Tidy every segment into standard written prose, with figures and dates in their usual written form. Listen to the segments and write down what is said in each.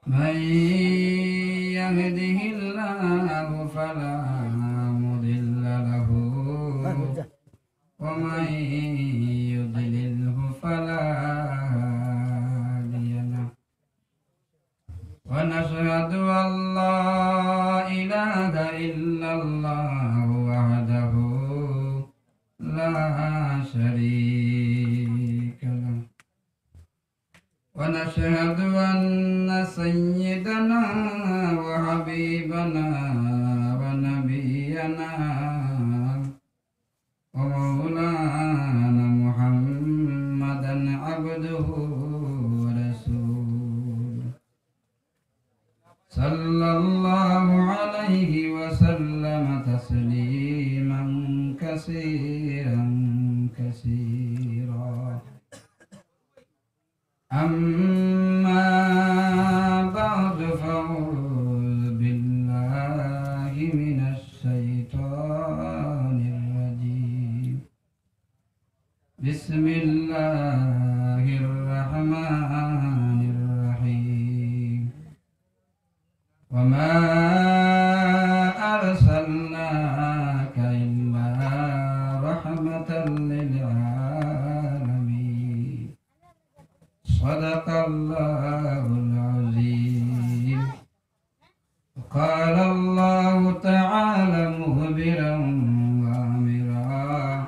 من يهده الله فلا مضل له ومن يضلله فلا هادي له ونشهد أن لا إله إلا الله وحده لا شريك له ونشهد أن سيدنا وحبيبنا ونبينا ومولانا محمدا عبده ورسوله صلى الله عليه وسلم تسليما كثيرا كثيرا أما بعد فأعوذ بالله من الشيطان الرجيم بسم الله الرحمن الرحيم وما أرسلناك إلا رحمة للعالمين صدق الله العظيم قال الله تعالى مخبرا وآمرا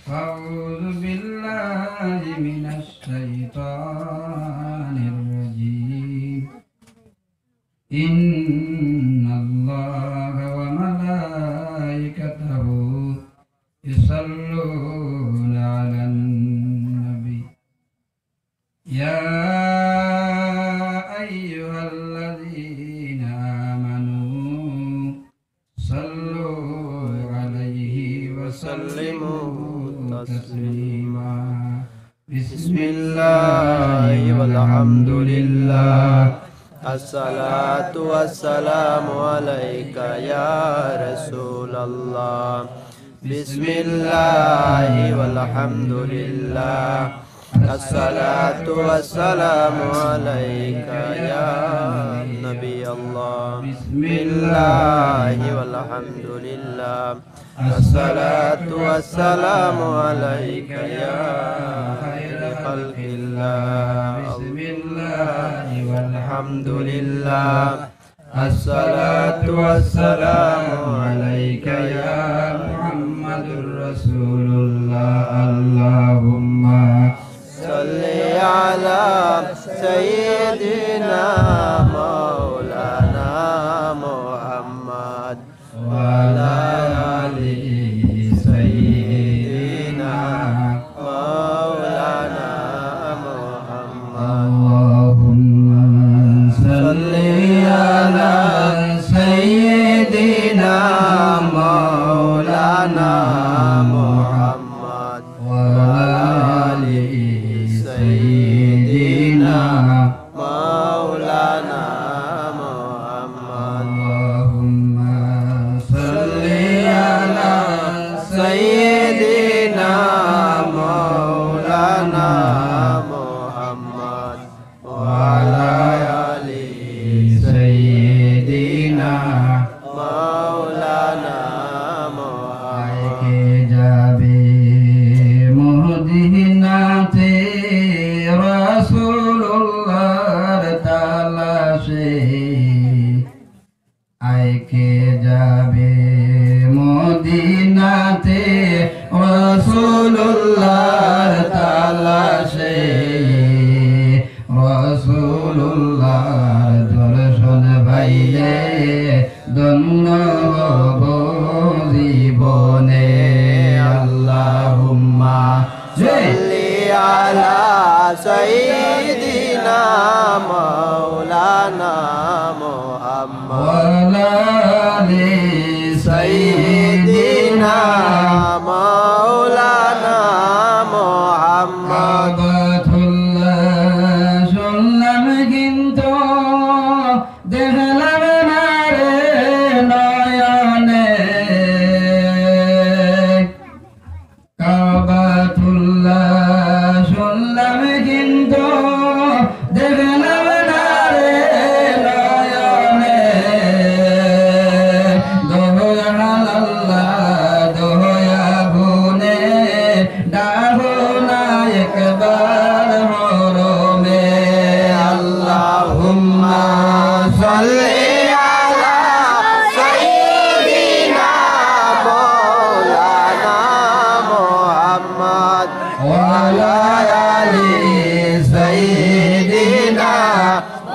أعوذ بالله من الشيطان الرجيم إن الله وملائكته يصلون على النبي يا أيها الذين آمنوا صلوا عليه وسلموا تسليما بسم الله والحمد لله الصلاة والسلام عليك يا رسول الله بسم الله والحمد لله الصلاة والسلام عليك يا نبي الله بسم الله والحمد لله الصلاة والسلام عليك يا خير خلق الله بسم الله والحمد لله الصلاة والسلام عليك يا محمد رسول الله اللهم صل على سيدنا مولانا محمد وعلى آل سيدنا مولانا محمد اللهم صل على سيدنا مولانا محمد وعلى سيدنا مولانا محمد اللهم صل على سيدنا مولانا محمد وعلى آل سيدنا مولانا محمد যাবে মদিনাতে রাসূলুল্লাহর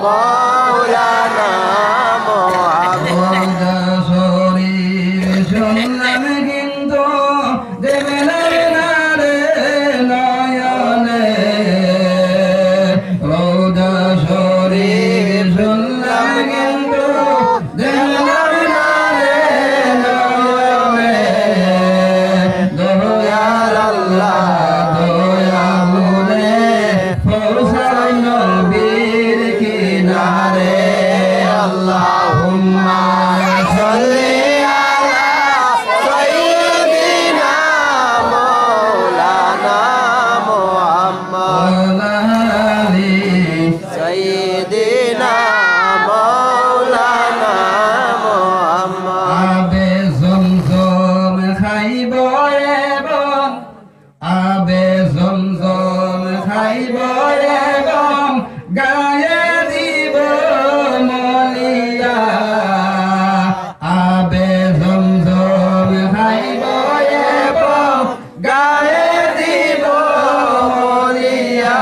মৌলানা মোহাম্মদ শরীফ শুনলাম কিন্তু দেবে না রে নয়নে রোজা শরীফ শুনলাম কিন্তু দেবে না রে নয়নে দয়াল আল্লাহ দয়া মনে ফরসাই নবীর কিনারে আল্লাহুম্মা সাল্লি আলা সাইয়্যিদিনা মাওলানা মুহাম্মদ আলি সাইয়্যিদিনা মাওলানা মুহাম্মদ আবে জমজম খাইব এবং আবে জমজম খাইব এবং গায়ে দিব মলিয়া আবে জমজম খাইব এবং গায়ে দিব মলিয়া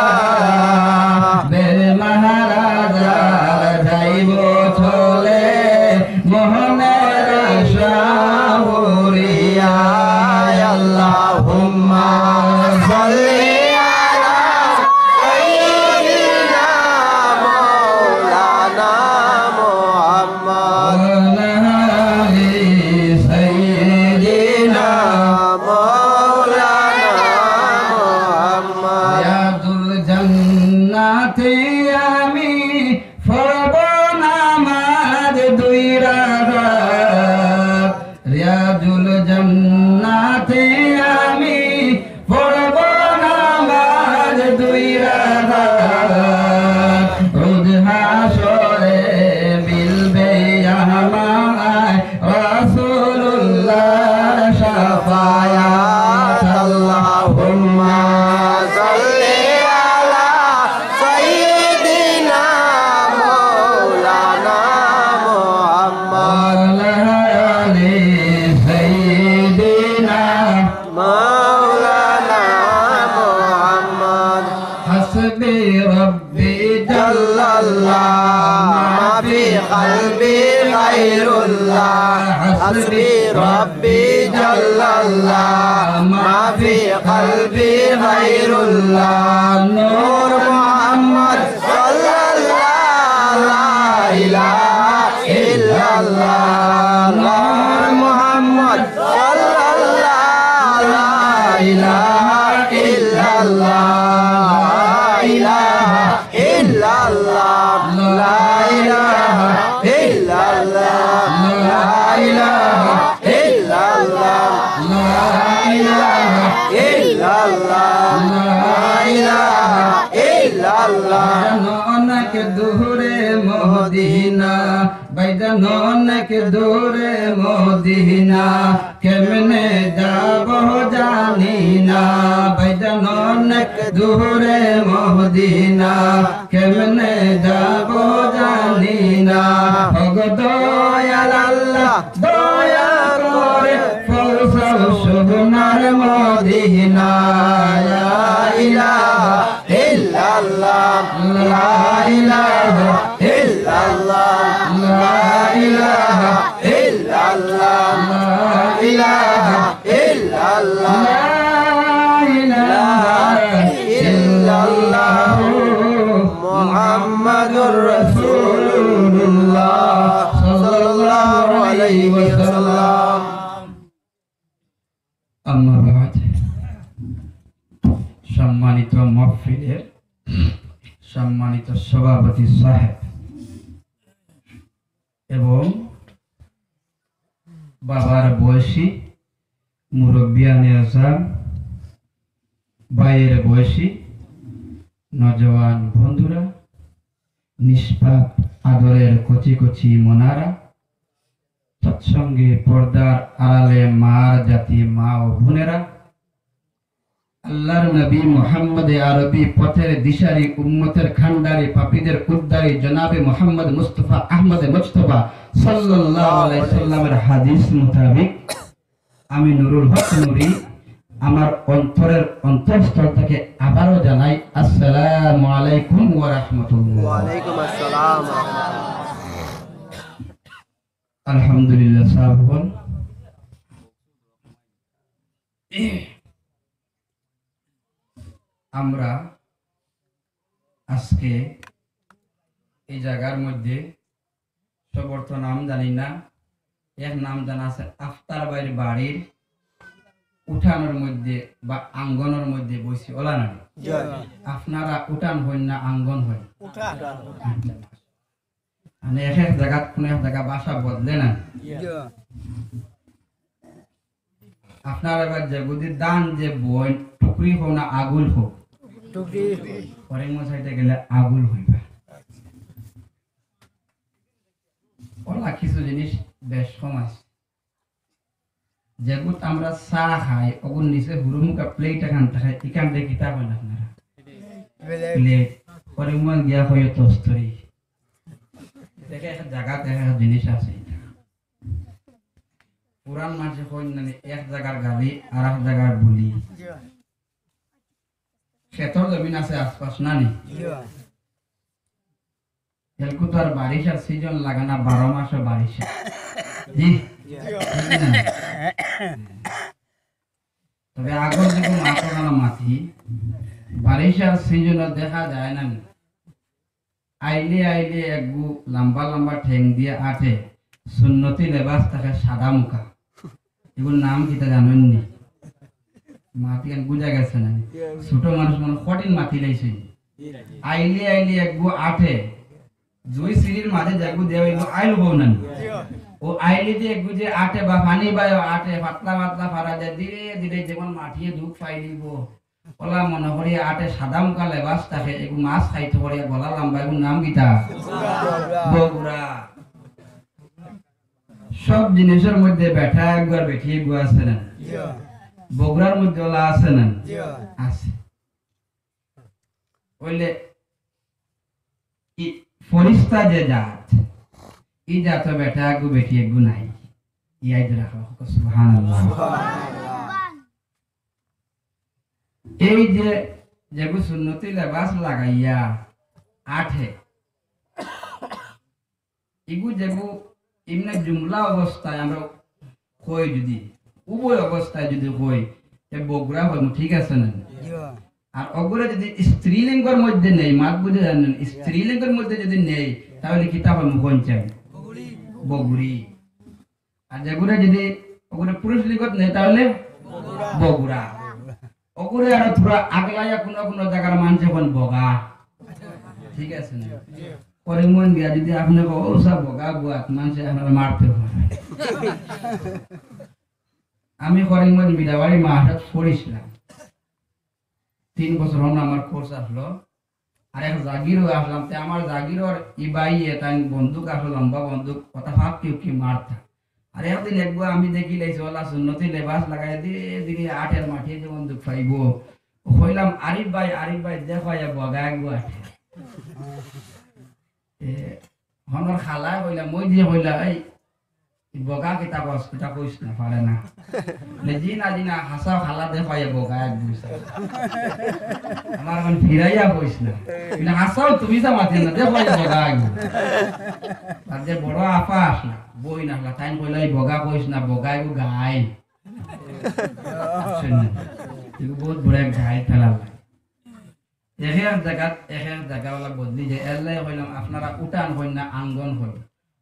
বের মহারাজা যাইব চলে মোহনের আশা ভরিয়া আল্লাহুম্মা সাল্লি আলা সাইয়্যিদিনা মাওলানা মুহাম্মদ আলি সাইয়্যিদিনা মাওলানা মুহাম্মদ রিয়াদুল জান্নাতে আমি পড়ব নামাজ দুই রাকাত রিয়াদুল জান্নাতে আমি পড়ব নামাজ দুই রাকাত রোজ হাসরে মিলবে আমায় রাসূলুল্লাহ শাফায়াত আল্লাহুম্মা সাল্লি আলা সাইয়্যিদিনা মাওলানা মুহাম্মদ আলি সাইয়্যিদিনা মাওলানা মুহাম্মদ হাসবি রব্বি জাল্লাল্লাহ মা ফি কলবি গায়রুল্লাহ হাসবি রব্বি জাল্লাল্লাহ মা ফি কলবি গায়রুল্লাহ নূর মুহাম্মদ সাল্লাল্লাহ লা ইলাহা ইল্লাল্লাহ নূর মুহাম্মদ সাল্লাল্লাহ লা ইলাহা ইল্লাল্লাহ লা ইলাহা ইল্লাল্লাহ লা ইলাহা ইল্লাল্লাহ লা ইলাহা ইল্লাল্লাহ লা ইলাহা ইল্লাল্লাহ লা ইলাহা ইল্লাল্লাহ অনেক দূরে মদিনা বাইজান অনেক দূরে মদিনা কেমনে যাব জানি না বাইজান অনেক দূরে মদিনা কেমনে যাব জানি না ওগো দয়াল আল্লাহ দয়া করে ফরসাও সোনার মদিনা লা ইলাহা ইল্লাল্লাহ লা ইলাহা ইল্লাল্লাহ লা ইলাহা ইল্লাল্লাহ লা ইলাহা ইল্লাল্লাহ লা ইলাহা ইল্লাল্লাহ মুহাম্মাদুর রাসূলুল্লাহ সাল্লাল্লাহু আলাইহি ওয়াসাল্লাম আম্মা বা'দ সম্মানিত মাহফিলের সম্মানিত সভাপতি সাহেব এবং বাবার বয়সী মুরব্বিয়ানে আজম ভাইয়ের বয়সী নজওয়ান বন্ধুরা নিষ্পাপ আদরের কচি কচি মনারা তৎসঙ্গে পর্দার আড়ালে মার জাতি মা ও বোনেরা আল্লাহর নবী মুহাম্মদ আরবি পথের দিশারি উম্মতের খান্ডারি পাপীদের উদ্ধারী জনাবে মুহাম্মদ মুস্তাফা আহমদ মুজতবা সাল্লাল্লাহু আলাইহি সাল্লামের হাদিস মোতাবেক আমি নুরুল হক নুরি আমার অন্তরের অন্তঃস্থল থেকে আবারও জানাই আসসালামু আলাইকুম ওয়া রাহমাতুল্লাহ। ওয়া আলাইকুম আসসালাম ওয়া রাহমাতুল্লাহ। আলহামদুলিল্লাহ সাহাবগণ, আমরা আজকে এই জায়গার মধ্যে সবর তো নাম জানি না, এক নাম জানা আছে আফতার ভাইয়ের বাড়ির উঠানের মধ্যে বা আঙ্গনের মধ্যে বসে ওলা না। আপনারা উঠান হইন না আঙ্গন হইন? মানে এক এক জায়গা কোন এক জায়গা বাসা বদলে না। আপনার এবার যে বুদ্ধি দান যে বই টুকরি হোক না আগুল হোক, পরে মশাইতে গেলে আগুল হইবা। ওলা কিছু জিনিস বেশ কম আছে, যেগুলো আমরা চা খাই ওগুলো নিচে হুরুমুকা প্লেট এখান খাই, এখান থেকে কিতাব হয় না আপনারা প্লেট পরে মন গিয়া হয়ে তস্তরি দেখে একটা জায়গা দেখা জিনিস আছে। পুরান মানুষে কই না এক জায়গার গালি আর এক জায়গার বুলি। ক্ষেতর জমিন আছে আশপাশ না নি, এলকু তো আর বারিশার সিজন লাগে না, 12 মাসে বারিশা। জি তবে আগর যখন মাথানো মাটি বারিশার সিজনে দেখা যায় না। আইলে আইলে একগু লম্বা লম্বা ঠেং দিয়ে আটে সুন্নতি লেবাস থাকে সাদা মুখা, এগুলোর নাম কিতা জানেন নি? মাটি বুঝা গেছে না, ছোট মানুষ মানে কঠিন মাটি লাইছে। আইলে আইলে একগু আটে জুই সিঁড়ির মাঝে যাগু দেওয়া এগুলো আইল বউ না, ও আইলে দিয়ে একগু যে আটে বা পানি বাই আটে পাতলা পাতলা ফারা যায় ধীরে ধীরে যেমন মাটিয়ে দুধ পাই দিব ওলা মনে করি আটে সাদা মুখা লেবাস থাকে। এগু মাছ খাইতে পারি গলা লম্বা, এগুলোর নাম কিতা? বগুড়া। সব জিনিসের মধ্যে বেঠা একবার বেঠিয়ে গু আছে না, বগুড়ার মধ্যে ওলা আছে না? আছে। বললে ফরিস্তা যে জাত, এই জাত বেঠা গু বেঠিয়ে গু নাই। ইয়াদ রাখো সুবহানাল্লাহ। এই যে যেগু সুন্নতি লেবাস লাগাইয়া আঠে এগু যেগু এমনি জুমলা অবস্থায় আমরা কই, যদি উভয় অবস্থায় যদি কই বগুড়া হইম, ঠিক আছে না? আর অগুরা যদি স্ত্রীলিঙ্গের মধ্যে নেই, মাত বুঝে জানেন, স্ত্রীলিঙ্গের মধ্যে যদি নেই তাহলে কিতা হইম? কোন চাই? বগুড়ি। আর যেগুলা যদি ওগুলা পুরুষ লিঙ্গত নেই তাহলে বগুড়া। ওগুলো আর থোড়া আগলাইয়া কোনো কোনো জায়গার মানুষ এখন বগা, ঠিক আছে না? পরে মন গিয়া যদি আপনাকে ও সব বগা বুয়াত মানুষ আপনারা মারতে পারে। আমি করিমগঞ্জ বিদাবাড়ি মাহারাত পড়িছিলাম, 3 বছর হল আমার কোর্স আসলো। আর এক জাগিরও আসলাম, তে আমার জাগিরর ইবাই এটা বন্দুক আসলো, লম্বা বন্দুক, কথা ভাব কেউ কি মারতা। আর একদিন একবার আমি দেখি লাইছি ওলা সুন্নতি লেবাস লাগাই দিয়ে দিকে আটের মাঠে যে বন্দুক পাইব, হইলাম আরিফ ভাই দেখো বগা একবার হনর খালা হইলাম, মই দিয়ে হইলা এই বগা কিতাব কিতা কইস না পারে না জি না হাসা খালা দেখো বগা এক আমার এখন ফিরাইয়া কইস না, হাসাও তুমি যা মাতি না দেখো বগা এক। আর যে বড় আপা আসলা বই না তাই কইলা বগা কইস না, বগা এগু গাই বহুত বড় এক গাই ফেলাল। এহের জায়গা ওলা বদলি যায়। এলাই হইলাম আপনারা উঠান হইন না আঙ্গন হইন?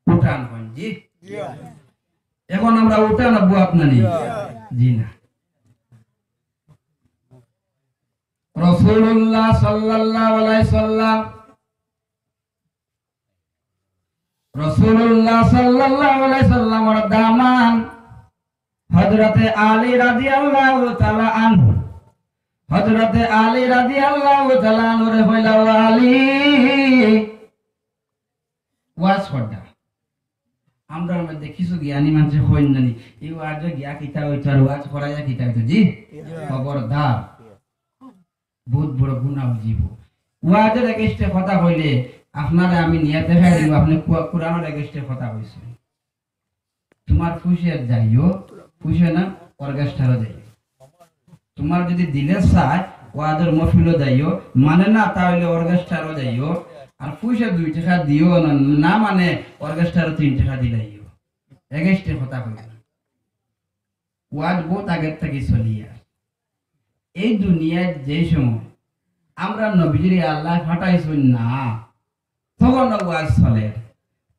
উঠান হইন। জি এখন আমরা উঠান আব্বু আপনানি? জি না। রাসূলুল্লাহ সাল্লাল্লাহু আলাইহি সাল্লাম, রাসূলুল্লাহ সাল্লাল্লাহু আলাইহি সাল্লামের দামান হযরতে আলী রাদিয়াল্লাহু তাআলা আনহু, হযরতে আলী রাদিয়াল্লাহু তাআলা আনহুর হইলা আলী ওয়াজ করদা। আমরা মধ্যে কিছু জ্ঞানী মানুষ হইন জানি এই ওয়াজ গিয়া কিতা হইতো আর ওয়াজ করাইয়া কিতা হইতো। জি খবরদার, বহুত বড় গুনাহ জীব। ওয়াজের এগেইনস্টে কথা কইলে আপনারা আমি নিয়ে দেখাই দিব, আপনি কোরআনের এগেইনস্টে কথা কইছেন। তোমার খুশিয়ার যাইও, খুশি না অর্কেস্ট্রারও যাইও। তোমার যদি দিলে চায় ওয়াদের মফিলও যাইও, মানে না তাহলে অর্কেস্ট্রারও যাইও, আর পয়সা 2 টাকা দিও না, না মানে অর্কেস্ট্রারও 3 টাকা দিলাইও, এগেস্টে কথা কইল। ওয়াজ বহুত আগের থেকে চলিয়া এই দুনিয়ায় যে সময় আমরা নবীজির আল্লাহ ফাটাইছুন না, তখন ওয়াজ চলে,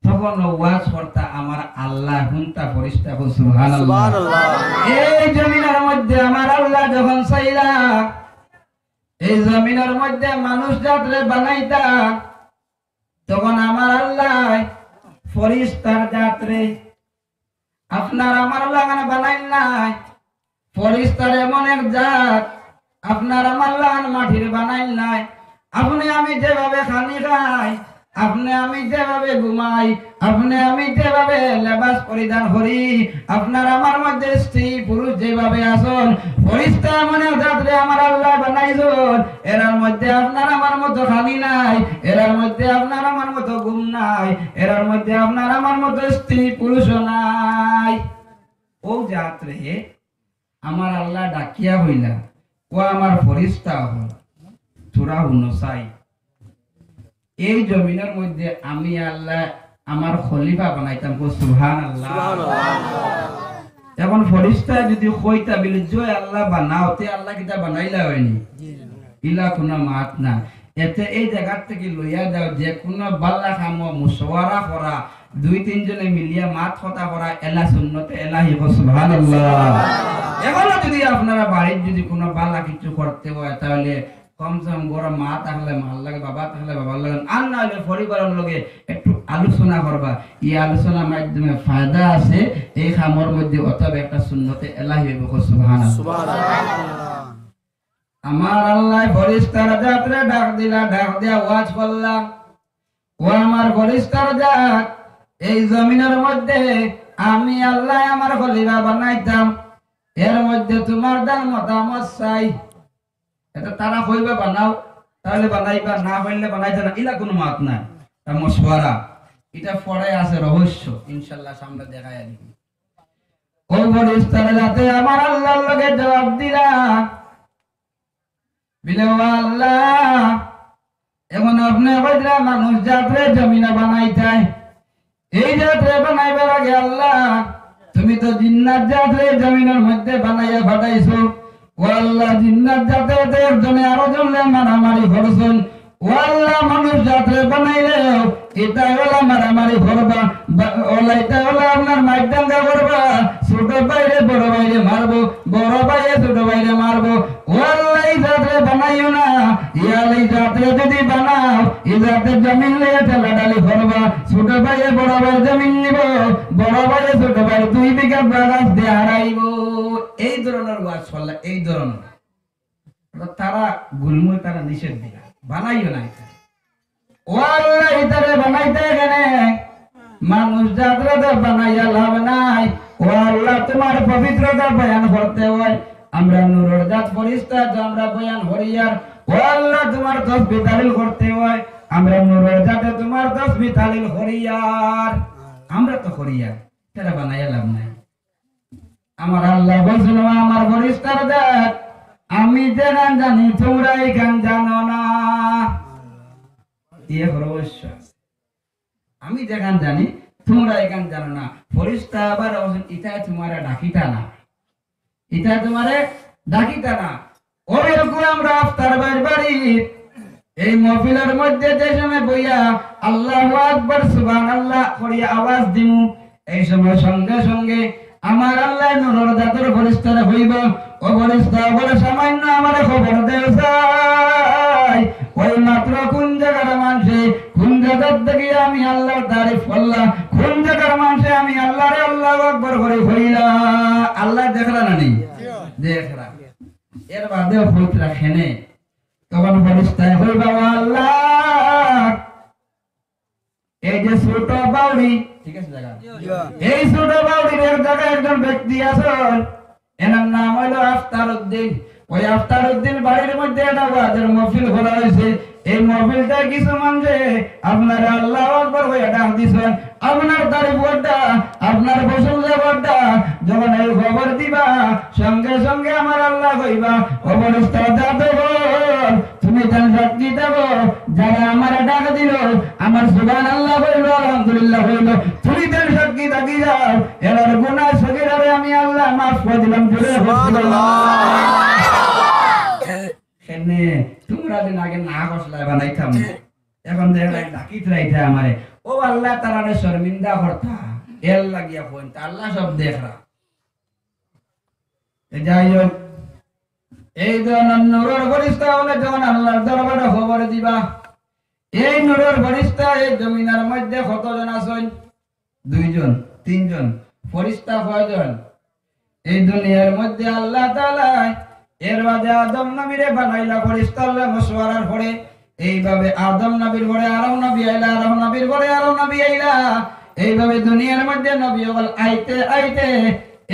তখন ওয়াজ করতা আমার আল্লাহ হুনতা ফরিস্তা সুবহানাল্লাহ। এই জমিনের মধ্যে আমার আল্লাহ যখন চাইলা এই জমিনের মধ্যে মানুষ যাত্রে বানাইতা, তখন আমার আল্লাহ ফরিস্তার যাত্রে আপনার আমার লাগান বানাইল নাই। ফরিস্তার এমন এক জাত আপনার আমার লাগান মাটির বানাইল নাই। আপনি আমি যেভাবে খানি খাই, আপনি আমি যেভাবে ঘুমাই, আপনি আমি যেভাবে লেবাস পরিধান করি, আপনার আমার মধ্যে স্ত্রী পুরুষ যেভাবে আসন, ফরিস্তা এমন এক জাতরে আমার আল্লাহ বানাইছেন, এরার মধ্যে আপনার আমার মতো খানি নাই, এরার মধ্যে আপনার আমার মতো ঘুম নাই, এরার মধ্যে আপনার আমার মতো স্ত্রী পুরুষ নাই। ও যাত্রে আমার আল্লাহ ডাকিয়া হইলা, ও আমার ফরিস্তা হল, তোরা হুনসাই এই জমিনের মধ্যে আমি আল্লাহ আমার খলিফা বানাইতাম, সুবহানাল্লাহ। এখন ফরিস্তা যদি কইতা বিল জয় আল্লাহ বানাও, তে আল্লাহ কিটা বানাইলা হয়নি, ইলা কোনো মাত না। এতে এই জায়গা থেকে লইয়া যাও, যে কোনো বাল্লা কাম মুশওয়ারা করা, 2-3 জনে মিলিয়া মাত কথা করা, এলা সুন্নতে এলাহি, সুবহানাল্লাহ। এখনো যদি আপনারা বাড়ির যদি কোনো বাল্লা কিছু করতে হয়, তাহলে কমসম বড় মা থাকলে মাল লাগে, বাবা থাকলে বাবার লাগে, আর না হলে পরিবারের লগে একটু আলোচনা করবা। এই আলোচনার মাধ্যমে ফায়দা আছে, এই খামর মধ্যে অতএব একটা সুন্নতে এলাহি হইব, সুবহানাল্লাহ। আমার আল্লাহ ফরিস্তার জাতরে ডাক দিলা, ডাক দিয়া ওয়াজ করলা, ও আমার ফরিস্তার জাত, এই জমিনের মধ্যে আমি আল্লাহ আমার খলিফা বানাইতাম, এর মধ্যে তোমার দান মতামত চাই। এটা তারা কইবা বানাও, তাহলে বানাইবা, না হইলে বানাইতে না, ইলা কোনো মাত নাই, তা মশওয়ারা। এটা পড়ে আছে রহস্য, ইনশাআল্লাহ সামনে দেখায় দিবি। ও ফরিস্তার জাতে আমার আল্লাহর লগে জবাব দিলা, বিলে ও আল্লাহ এমন আপনি কইরা মানুষ যাত্রে জমিনে বানাইতাই, এই যাত্রে বানাইবার আগে আল্লাহ তুমি তো জিন্নাত যাত্রে জমিনের মধ্যে বানাইয়া ফাটাইছো। ও আল্লাহ জিন্নাত যাত্রে একজনে আরো জনলে মারামারি করছেন, ও আল্লাহ মানুষ যাত্রে বানাইলেও এটা হলো মারামারি করবা, ওলা এটা হলো আপনার মাইদাঙ্গা করবা, ছোট বাইরে বড় বাইরে মারবো, বড় বাইরে ছোট বাইরে মারবো। ও আল্লাহ এই যাত্রে বানাইও না, ইয়ালে যাত্রে যদি বানাও এই যাত্রে জমিন লিয়ে ঠেলাঠালি করবা, ছোট বাইরে বড় বাইরে জমিন নিব, বড় বাইরে ছোট বাইরে 2 বিঘা বাগান দিয়ে হারাইব। এই ধরনের ওয়াজ করলা, এই ধরনের তারা গুলমুল তারা নিষেধ দিলা, বানাইও না। ও আল্লাহ ইতারে বানাইতে গেলে মানুষ যাত্রাটা বানাইয়া লাভ নাই। ও আল্লাহ তোমার পবিত্রতা বয়ান করতে হয়, আমরা নূরের জাত ফরিস্তা, আমরা বয়ান হরিয়ার। ও আল্লাহ তোমার তাসবিহ তাহলিল করতে হয়, আমরা নূরের জাতে তোমার তাসবিহ তাহলিল হরিয়ার, আমরা তো হরিয়ার, তারা বানাইয়া লাভ নাই। আমার আল্লাহ বলছিল আমার ফরিস্তার জাত, আমি যে গান জানি তোমরা এই গান জানো না, আমি যে গান জানি তোমরা এই গান জানো না। ফরিস্তা আবার ইটা তোমারে ডাকিতা না, ইটা তোমারে ডাকিতা না। ওরকম আমরা আফতার বাড়ি এই মহফিলের মধ্যে যে সময় বইয়া আল্লাহু আকবার সুবহানাল্লাহ করিয়া আওয়াজ দিমু, এই সময় সঙ্গে সঙ্গে আমার আল্লাহ নূরের জাতের ফরিস্তারা হইব। ও ফরিস্তা বলে সামান্য আমার খবর দেও চাই, ওই মাত্র কোন জায়গার মানুষে কোন জায়গার থেকে আমি আল্লাহর তারিফ করলাম, কোন জায়গার মানুষে আমি আল্লাহরে আল্লাহু আকবার করে হইলা, আল্লাহ দেখরা না নি দেখরা, এর বাদেও হইতরা খেনে, তখন ফরিস্তায় হইবা আল্লাহ এই যে ছোট বাউরি, ঠিক আছে জায়গা, এই ছোট বাউরির এক জায়গায় একজন ব্যক্তি আছেন, এনার নাম হইল আফতার উদ্দিন। ওই আফতার উদ্দিন বাড়ির মধ্যে একটা ওয়াজের মাহফিল করা হয়েছে, এই মহফিলটা কিছু মানুষে আপনারা আল্লাহু আকবার হয়ে ডাক দিছেন, আপনার তারিফটা আপনার প্রশংসাটা যখন এই খবর দিবা সঙ্গে সঙ্গে আমার আল্লাহ কইবা খবরস্থ তুমি তার সাক্ষী দেব, যারা আমার ডাক দিল আমার সুবহানাল্লাহ হইল আলহামদুলিল্লাহ হইল, তুমি তার সাক্ষী থাকি যাও, এর গুনাহ সগীরারে আমি আল্লাহ মাফ করে দিলাম। তোমরা দিন আগে না কসলায় বানাইতাম, এখন দেখলাই ডাকিত রাইতে আমারে ও আল্লাহ তাআলা শর্মিন্দা করতা এর লাগিয়া কইন আল্লাহ সব দেখরা। যাই হোক, এই ধরনের নূরের ফেরেশতা হলে যখন আল্লাহর দরবারে খবর দিবা, এই নূরের ফেরেশতা এই জমিনের মধ্যে কতজন আছেন? 2 জন 3 জন। ফেরেশতা কয়জন? এই দুনিয়ার মধ্যে আল্লাহ তাআলা এর বাদে আদম নবীরে বানাইলা ফেরেশতারে মশওয়ারার পরে, এইভাবে আদম নবীর পরে আরো নবী আইলা, আরো নবীর পরে আরো নবী আইলা, এইভাবে দুনিয়ার মধ্যে নবী হল আইতে আইতে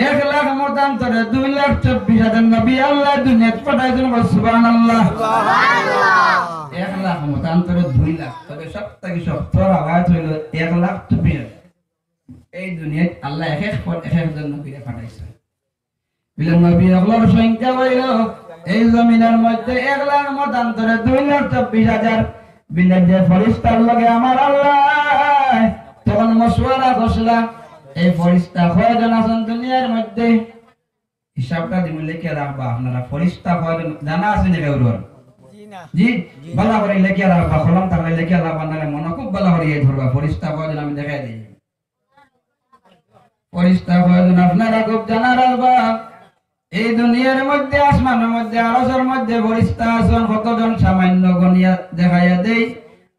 1 লাখ মতান্তরে 2,24,000 নবী আল্লাহ দুনিয়াতে পাঠাইছেন। সুবহানাল্লাহ সুবহানাল্লাহ। 1 লাখ মতান্তরে 2 লাখ, তবে সবথেকে সত্তর আওয়াজ হইল 1,24,000। এই দুনিয়াতে আল্লাহ এক একজন নবীরে পাঠাইছেন। বিলম্ব নবী আল্লাহর সংখ্যা হইল এই জমিনের মধ্যে 1 লাখ মতান্তরে 2,24,000। বিলের যে ফেরেশতার লগে আমার আল্লাহ তখন মশওয়ারা করছিলাম, এই ফেরেশতা কয়জন আছেন দুনিয়ার মধ্যে? হিসাবটা দিমু লিখে রাখবা আপনারা। ফেরেশতা কয়জন জানা আছে না কাউর? জি, ভালো করে লিখে রাখবা, কলম তাহলে লিখে রাখবা, নালে মনে খুব ভালো করে ধরবা। ফেরেশতা কয়জন আমি দেখাই দিই। ফেরেশতা কয়জন আপনারা খুব জানা রাখবা। এই দুনিয়ার মধ্যে আসমানের মধ্যে আরশের মধ্যে ফেরেশতা আছেন কতজন? সামান্য গনিয়া দেখাইয়া দেই,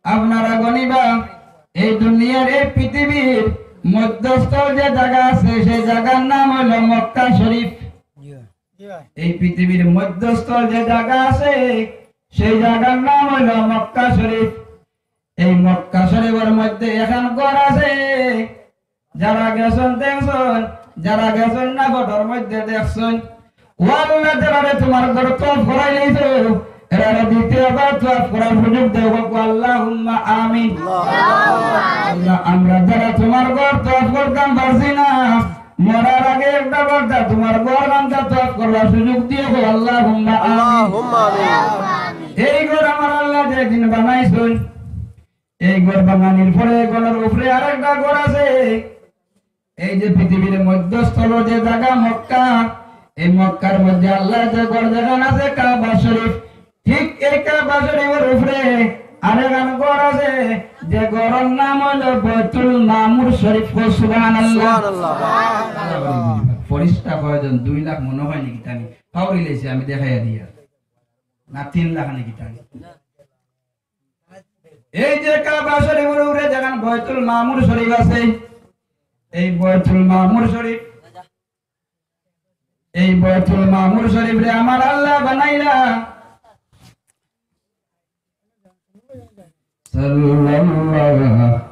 আপনারা গনিবা। এই দুনিয়ার এই পৃথিবীর মধ্যস্থল যে জায়গা আছে সেই জায়গার নাম হলো মক্কা শরীফ। এই পৃথিবীর মধ্যস্থল যে জায়গা আছে সেই জায়গার নাম হলো মক্কা শরীফ। এই মক্কা শরীফের মধ্যে এখন ঘর আছে, যারা গেছেন দেখছেন, যারা গেছেন না ঘরের মধ্যে দেখছেন। ওয়াল্লাহ যারা তোমার ঘর তওয়াফ করাই লইছো, এরা দ্বিতীয়বার তওয়াফ করার সুযোগ দেব। আল্লাহুম্মা আমিন। আল্লাহ আমরা যারা তোমার ঘর তওয়াফ করতাম পারছি না, মরার আগে একটা বর্তা তোমার ঘর আমরা তওয়াফ করার সুযোগ দিয়ে গো। আল্লাহুম্মা আমিন। এই ঘর আমার আল্লাহ যেদিন বানাইছেন, এই ঘর বানানোর পরে ঘরের উপরে আরেকটা ঘর আছে। এই যে পৃথিবীর মধ্যস্থল যে জায়গা মক্কা, এই মক্কার মধ্যে আল্লাহ যে ঘর যেখানে আছে কাবা শরীফ, ঠিক এই কাবা শরীফের উপরে আরেকটা ঘর আছে যে ঘরের নাম হলো বাইতুল মামুর শরীফ। সুবহানাল্লাহ সুবহানাল্লাহ। ফেরেশতা কয়জন? 2 লাখ মনে হয় নাকি তানি পাউরি লইছে, আমি দেখাইয়া দিয়া না 3 লাখ নাকি তানি। এই যে কাবা শরীফের উপরে যেখানে বাইতুল মামুর শরীফ আছে, এই বাইতুল মামুর শরীফ, এই বাইতুল মামুর শরীফ রে আমার আল্লাহ বানাইলা। সাল্লাল্লাহু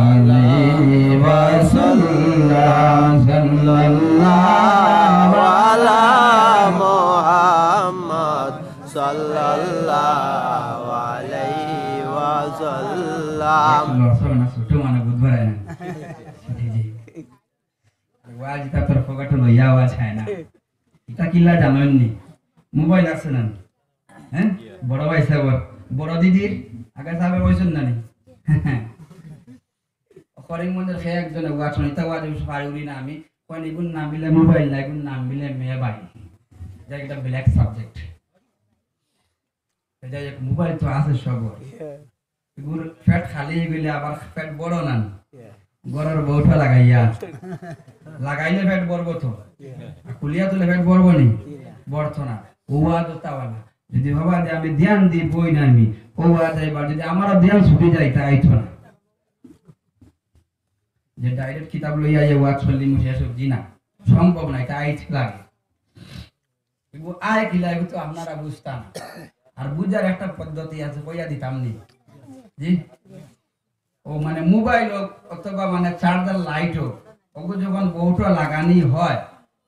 আলাইহি ওয়াসাল্লাম। সাল্লাল্লাহু আলা মুহাম্মদ সাল্লাল্লাহু আলাইহি ওয়াসাল্লাম। ছোট মানে বুধবার না ওয়াজ তা তোর ফগাটো লইয়া আওয়াজ হয় না। এটা কিলা জানেন নি? মোবাইল আছে না? হ্যাঁ, বড় ভাই সাহেব বড় দিদির আগে সাহেব হইছেন না নি? করিম মন্দির সে একজন ওয়াজ শুনিতা ওয়াজ পারি না আমি কোন ইগুন নাম বিলে মোবাইল না, ইগুন নাম বিলে মেয়ে ভাই, যা এটা ব্ল্যাক সাবজেক্ট। এটা এক মোবাইল তো আছে সব, এগুর পেট খালি গেলে আবার পেট বড় না, গরর বউটা লাগাইয়া লাগাইলে পেট বড় তো, খুলিয়া তুলে পেট বড় নি বড় না। ওয়া তো তাওয়ালা যদি ভাবা যে আমি ধ্যান দিই বই না, আমি ওয়া যাইবার যদি আমার ধ্যান ছুটে যায় তা আইতো না। যে ডাইরেক্ট কিতাব লইয়া যে ওয়াজ চললি মুছে সব জি না, সম্ভব না, এটা আইত লাগে। এগুলো আয় কি লাগে তো আপনারা বুঝতাম, আর বুঝার একটা পদ্ধতি আছে, কইয়া দিতাম নি জি। ও মানে মোবাইল হোক অথবা মানে চার্জার লাইট হোক, ওগুলো যখন বউটা লাগানি হয়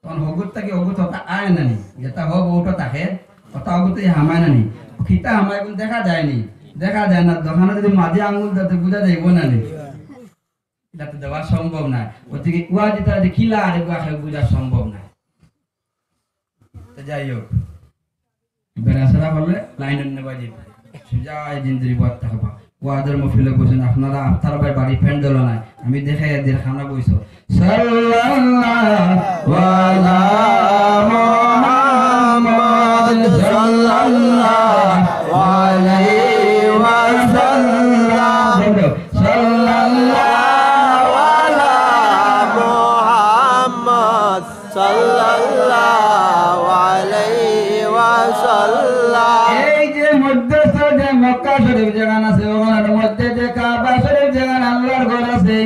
তখন হগুত থেকে হগুত হতা আয় নানি যেটা হব ওটা তাকে হতা হগুতে হামায় নানি খিতা হামায় কোন দেখা যায়নি দেখা যায় না দোকানে যদি মাঝে আঙুল তাতে বোঝা যাইব না নি এটা তো দেওয়া সম্ভব না ওদিকে কুয়া যেটা যে খিলা আর কুয়া খেয়ে বোঝা সম্ভব না তো যাই হোক বেড়াছাড়া করলে লাইনের নেবা যাবে সুজায় জিন্দির বাদ থাকবা ওয়াদের মফিলে বসেন আপনারা আপনার ভাই বাড়ি প্যান্ডেল নাই আমি দেখে এদের খানা বইছো সাল্লাল্লাহু আলা মুহাম্মদ সাল্লাল্লাহু আলাইহি ওয়াসাল্লাম সাল্লাল্লাহু আলা মুহাম্মদ সাল্লাল্লাহু আলাইহি ওয়াসাল্লাম এই যে মধ্যস্থ যে মক্কা শরীফ জায়গা আছে ওখানের মধ্যে যে কাবা শরীফ জায়গা আল্লাহর ঘর আছে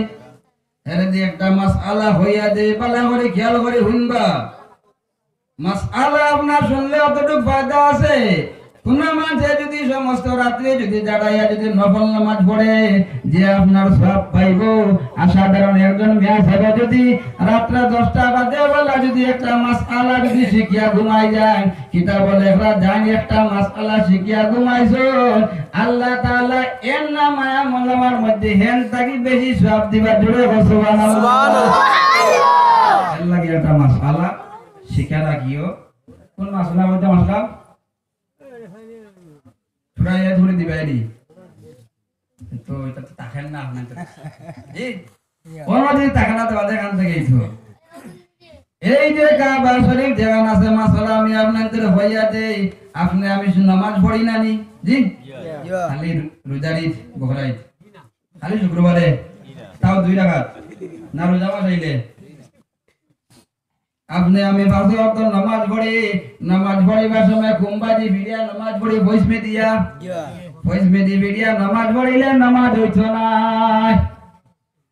এর যে একটা মাসআলা হইয়া যে পালা করে খেয়াল করে শুনবা মাসআলা আপনার শুনলে অতটুকু ফায়দা আছে কোন মানুষে যদি সমস্ত রাত্রে যদি দাঁড়াইয়া যদি নফল নামাজ পড়ে যে আপনার সব পাইব অসাধারণ একজন মেয়া সাহেব যদি রাত্রে 10টা বাজে বেলা যদি একটা মাসআলা যদি শিখিয়া ঘুমাই যায় কিতা বলে একরা জানি একটা মাসআলা শিখিয়া ঘুমাইছো আল্লাহ তাআলা এর নাম মায়া মোলামার মধ্যে হেন থাকি বেশি সব দিবা জুড়ে সুবহানাল্লাহ এর লাগি একটা মাসআলা শিখা রাখিও কোন মাসআলা মধ্যে মাসআলা পুরাইয়া ধরে দিবাইরি তো এটা তো তাকেন না আপনার জি ওনাদের তাকানা তো বাদে কান থেকে এইছো এই যে কাবা শরীফ যেখান আছে মাসালা আমি আপনাদের হইয়া দেই আপনি আমি নামাজ পড়ি না নি জি খালি রোজারি বকরাই খালি শুক্রবারে তাও 2 রাকাত না রোজা মাস হইলে আপনি আমি পাঁচ ওয়াক্ত নামাজ পড়িবার সময় কুম্বাজি ভিডিয়া নামাজ পড়ি ভয়েস মে দিয়া নামাজ পড়িলে নামাজ হইতো না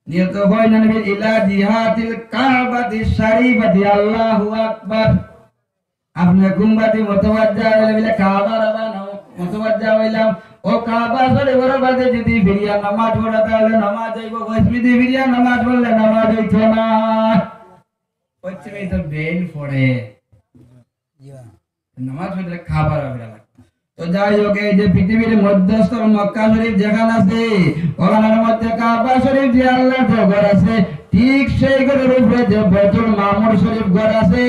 নিয়ত হয় না নবী ইলা জিহাতিল কাবাতি শরীফতি আল্লাহু আকবার আপনি কুম্বাজি মুতাওয়াজ্জা হইলে কাবার মুতাওয়াজ্জা হইলাম ও কাবা শরীফের বাদে যদি ভিডিয়া নামাজ পড়া তাহলে নামাজ হইব ভয়েস মে ভিডিয়া নামাজ পড়লে নামাজ হইতো না পশ্চিমে তো বেল পড়ে নামাজ পড়লে খাবার হবে না তো যাই হোক এই যে পৃথিবীর মধ্যস্থ মক্কা শরীফ যেখানে আছে ওখানের মধ্যে কাবা শরীফ যে আল্লাহর ঘর আছে ঠিক সেই ঘরের উপরে যে বাইতুল মামুর শরীফ ঘর আছে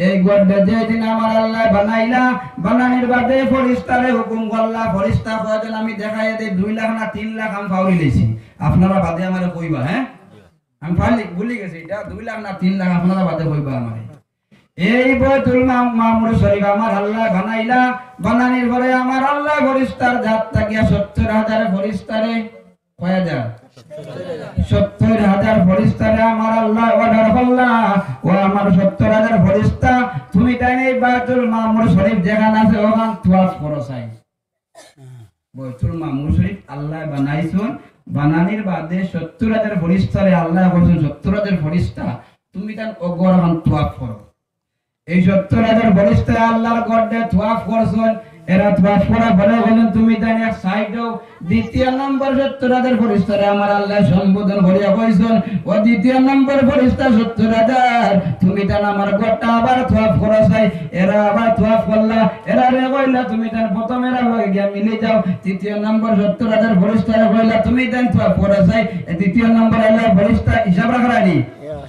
এই ঘরটা যেদিন আমার আল্লাহ বানাইলা বানানির বাদে ফেরেশতারে হুকুম করলা ফেরেশতা কয়জন আমি দেখাই দেই 2 লাখ না 3 লাখ আমি পাউরি লইছি আপনারা বাদে আমারে কইবা হ্যাঁ আমি ফাইলি ভুলি গেছি এটা 2 লাখ না 3 লাখ আপনারা বাদে কইবা আমারে এই বাইতুল মামুর শরীফ আমার আল্লাহ বানাইলা বানানির পরে আমার আল্লাহ ফেরেশতার জাত থাকিয়া 70000 ফেরেশতারে কয় হাজার 70000 ফেরেশতারে আমার আল্লাহ অর্ডার করলা ও আমার 70000 ফেরেশতা তুমি তাই এই বাইতুল মামুর শরীফ যেখানে আছে ওখান তোয়াফ করো চাই বাইতুল মামুর শরীফ আল্লাহ বানাইছুন বানানির বাদে 70000 ফেরেশতারে আল্লাহ বলেন 70000 ফেরেশতা তুমি তান ওগরহান তোয়াফ করো এই 70000 ফেরেশতা আল্লাহর গডে তোয়াফ করছন এরা তোয়াফ করা বলে বলেন তুমি তান এক সাইডও দ্বিতীয় নম্বর 70000 ফেরেশতারে আমার আল্লাহ সম্বোধন করিয়া কইছন ও দ্বিতীয় নম্বর ফেরেশতা 70000 তুমি তান আমার গডটা আবার তোয়াফ করো চাই এরা আবার তোয়াফ করলা এরা রে কইলা তুমি তান প্রথমের লগে গিয়া মিলে যাও তৃতীয় নম্বর 70000 ফেরেশতারে কইলা তুমি তান তোয়াফ করো চাই তৃতীয় নম্বর আল্লাহ ফেরেশতা হিসাব রাখরানি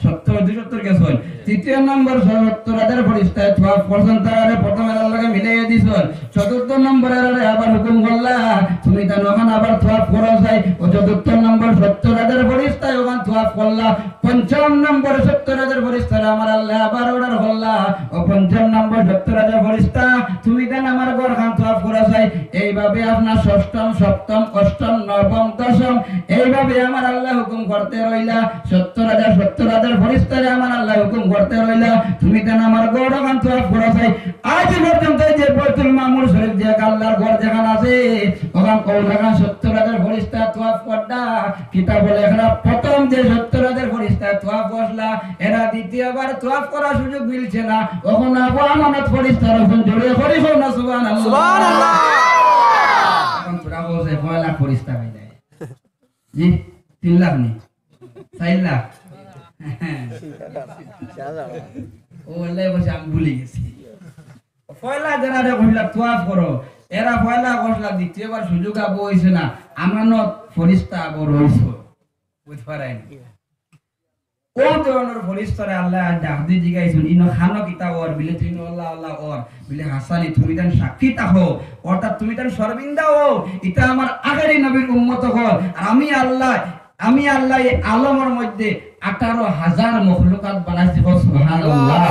70 270 কে সল তৃতীয় নম্বর 70000 ফেরেশতা তোয়াফ করছন তারে প্রথমের লগে মিলাইয়া দিছন চতুর্থ নম্বরের আবার হুকুম করলা তুমি তান ওখানে আবার তোয়াফ করো চাই ও চতুর্থ নম্বর 70000 ফেরেশতা ওখানে তোয়াফ করলা পঞ্চম নম্বর 70000 ফেরেশতা আমার আল্লাহ আবার অর্ডার করলা ও পঞ্চম নম্বর 70000 ফেরেশতা তুমি তান আমার ঘর খান তোয়াফ করো চাই এইভাবে আপনার ষষ্ঠম সপ্তম অষ্টম নবম দশম এইভাবে আমার আল্লাহ হুকুম করতে রইলা 70000 ফেরেশতারে আমার আল্লাহ হুকুম করতে রইলা তুমি তান আমার ঘর খান তোয়াফ করো চাই আজ পর্যন্ত যে বাইতুল মামুর শরীফ যে আল্লাহর ঘর যেখানে আছে ওখান ওখানে 70000 ফেরেশতা তোয়াফ করদা কিতাব বলে এখানে প্রথম যে 70000 ফেরেশতা তোয়াফ করলা এরা দ্বিতীয়বার তোয়াফ করার সুযোগ মিলছে না ওখান আবু আমানত ফেরেশতা রকম জোরে করি না সুবহানাল্লাহ সুবহানাল্লাহ এখন তোরা বলছে 6 লাখ ফেরেশতা হয়ে যায় জি 3 লাখ নি 4 লাখ ও আল্লাহ বসে আমি ভুলে গেছি পয়লা যারা কইলা তোয়াফ করো এরা পয়লা কইলা দ্বিতীয়বার সুযোগ আবো হইছে না আমানত ফরিস্তা আবো রইছো বুঝ পারাই ও ধরনের ফরিস্তারে আল্লাহ ডাকদি জিগাইছেন ইনো খানো কিতা ওর বিলে তুই আল্লাহ আল্লাহ ওর বিলে হাসানি তুমি দেন সাক্ষী তাহো অর্থাৎ তুমি দেন শর্মিন্দা ও এটা আমার আগের নবীর উম্মত হল আর আমি আল্লাহ এই আলমের মধ্যে 18,000 মখলুকাত বানাইছি সুবহানাল্লাহ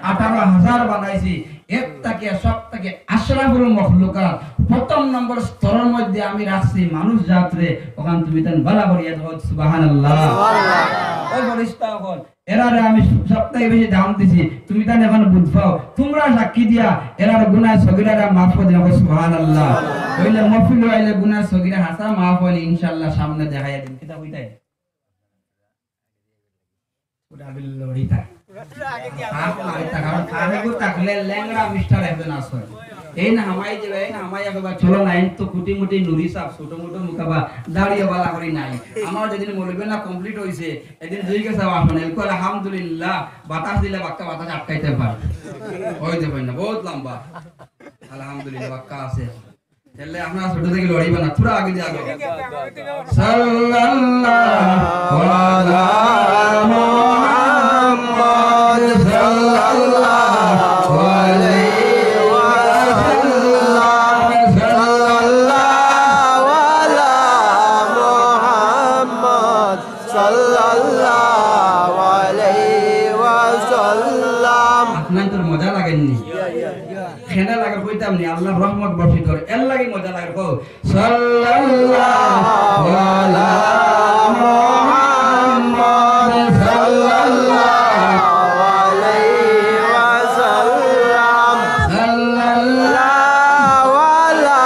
18,000 বানাইছি একটাকে সবটাকে আশরাফুল মখলুকাত প্রথম নম্বর স্তরের মধ্যে আমি রাখছি মানুষ জাতরে ওখান তুমি দেন বালা করিয়া দাও সুবহানাল্লাহ ওই ফেরেশতা হল এরারে আমি সবটাই বেশি দাম দিছি তুমি দেন এখন বুঝাও তোমরা সাক্ষী দিয়া এরার গুনাহ সগীরারা মাফ করে দাও সুবহানাল্লাহ কইলে মাফিল হইলে গুনাহ সগীরা হাসা মাফ হইলে ইনশাআল্লাহ সামনে দেখাইয়া দিন কিতা কইতাই ওটা বিল লড়িতা এই না হামাই যে ভাই না হামাই একবার চলো না তো কুটি মুটি নুরি সাপ ছোট মোটো মুকাবা দাঁড়িয়ে বালা করি নাই আমার যেদিন বলবে না কমপ্লিট হইছে এদিন দুই গেছে আসলে আলহামদুলিল্লাহ বাতাস দিলে বাক্কা বাতাস আটকাইতে পারে ওই যে ভাই না বহুত লম্বা আলহামদুলিল্লাহ বাক্কা আছে তাহলে আপনারা ছোট থেকে লড়িবা না পুরো আগে দিয়ে আগে সাল্লাল্লাহু আলা মুহাম্মদ সাল্লাল্লাহু আলাইহি ওয়াসাল্লাম সাল্লাল্লাহু আলা মুহাম্মদ সাল্লাল্লাহু আলাইহি ওয়াসাল্লাম আপনার তো মজা লাগেনি খেলা লাগে কইতাম নি আল্লাহ রহমত বর্ষিত করে এর লাগি মজা লাগে কও সাল্লাল্লাহু আলা মুহাম্মদ সাল্লাল্লাহু আলাইহি ওয়াসাল্লাম সাল্লাল্লাহু আলা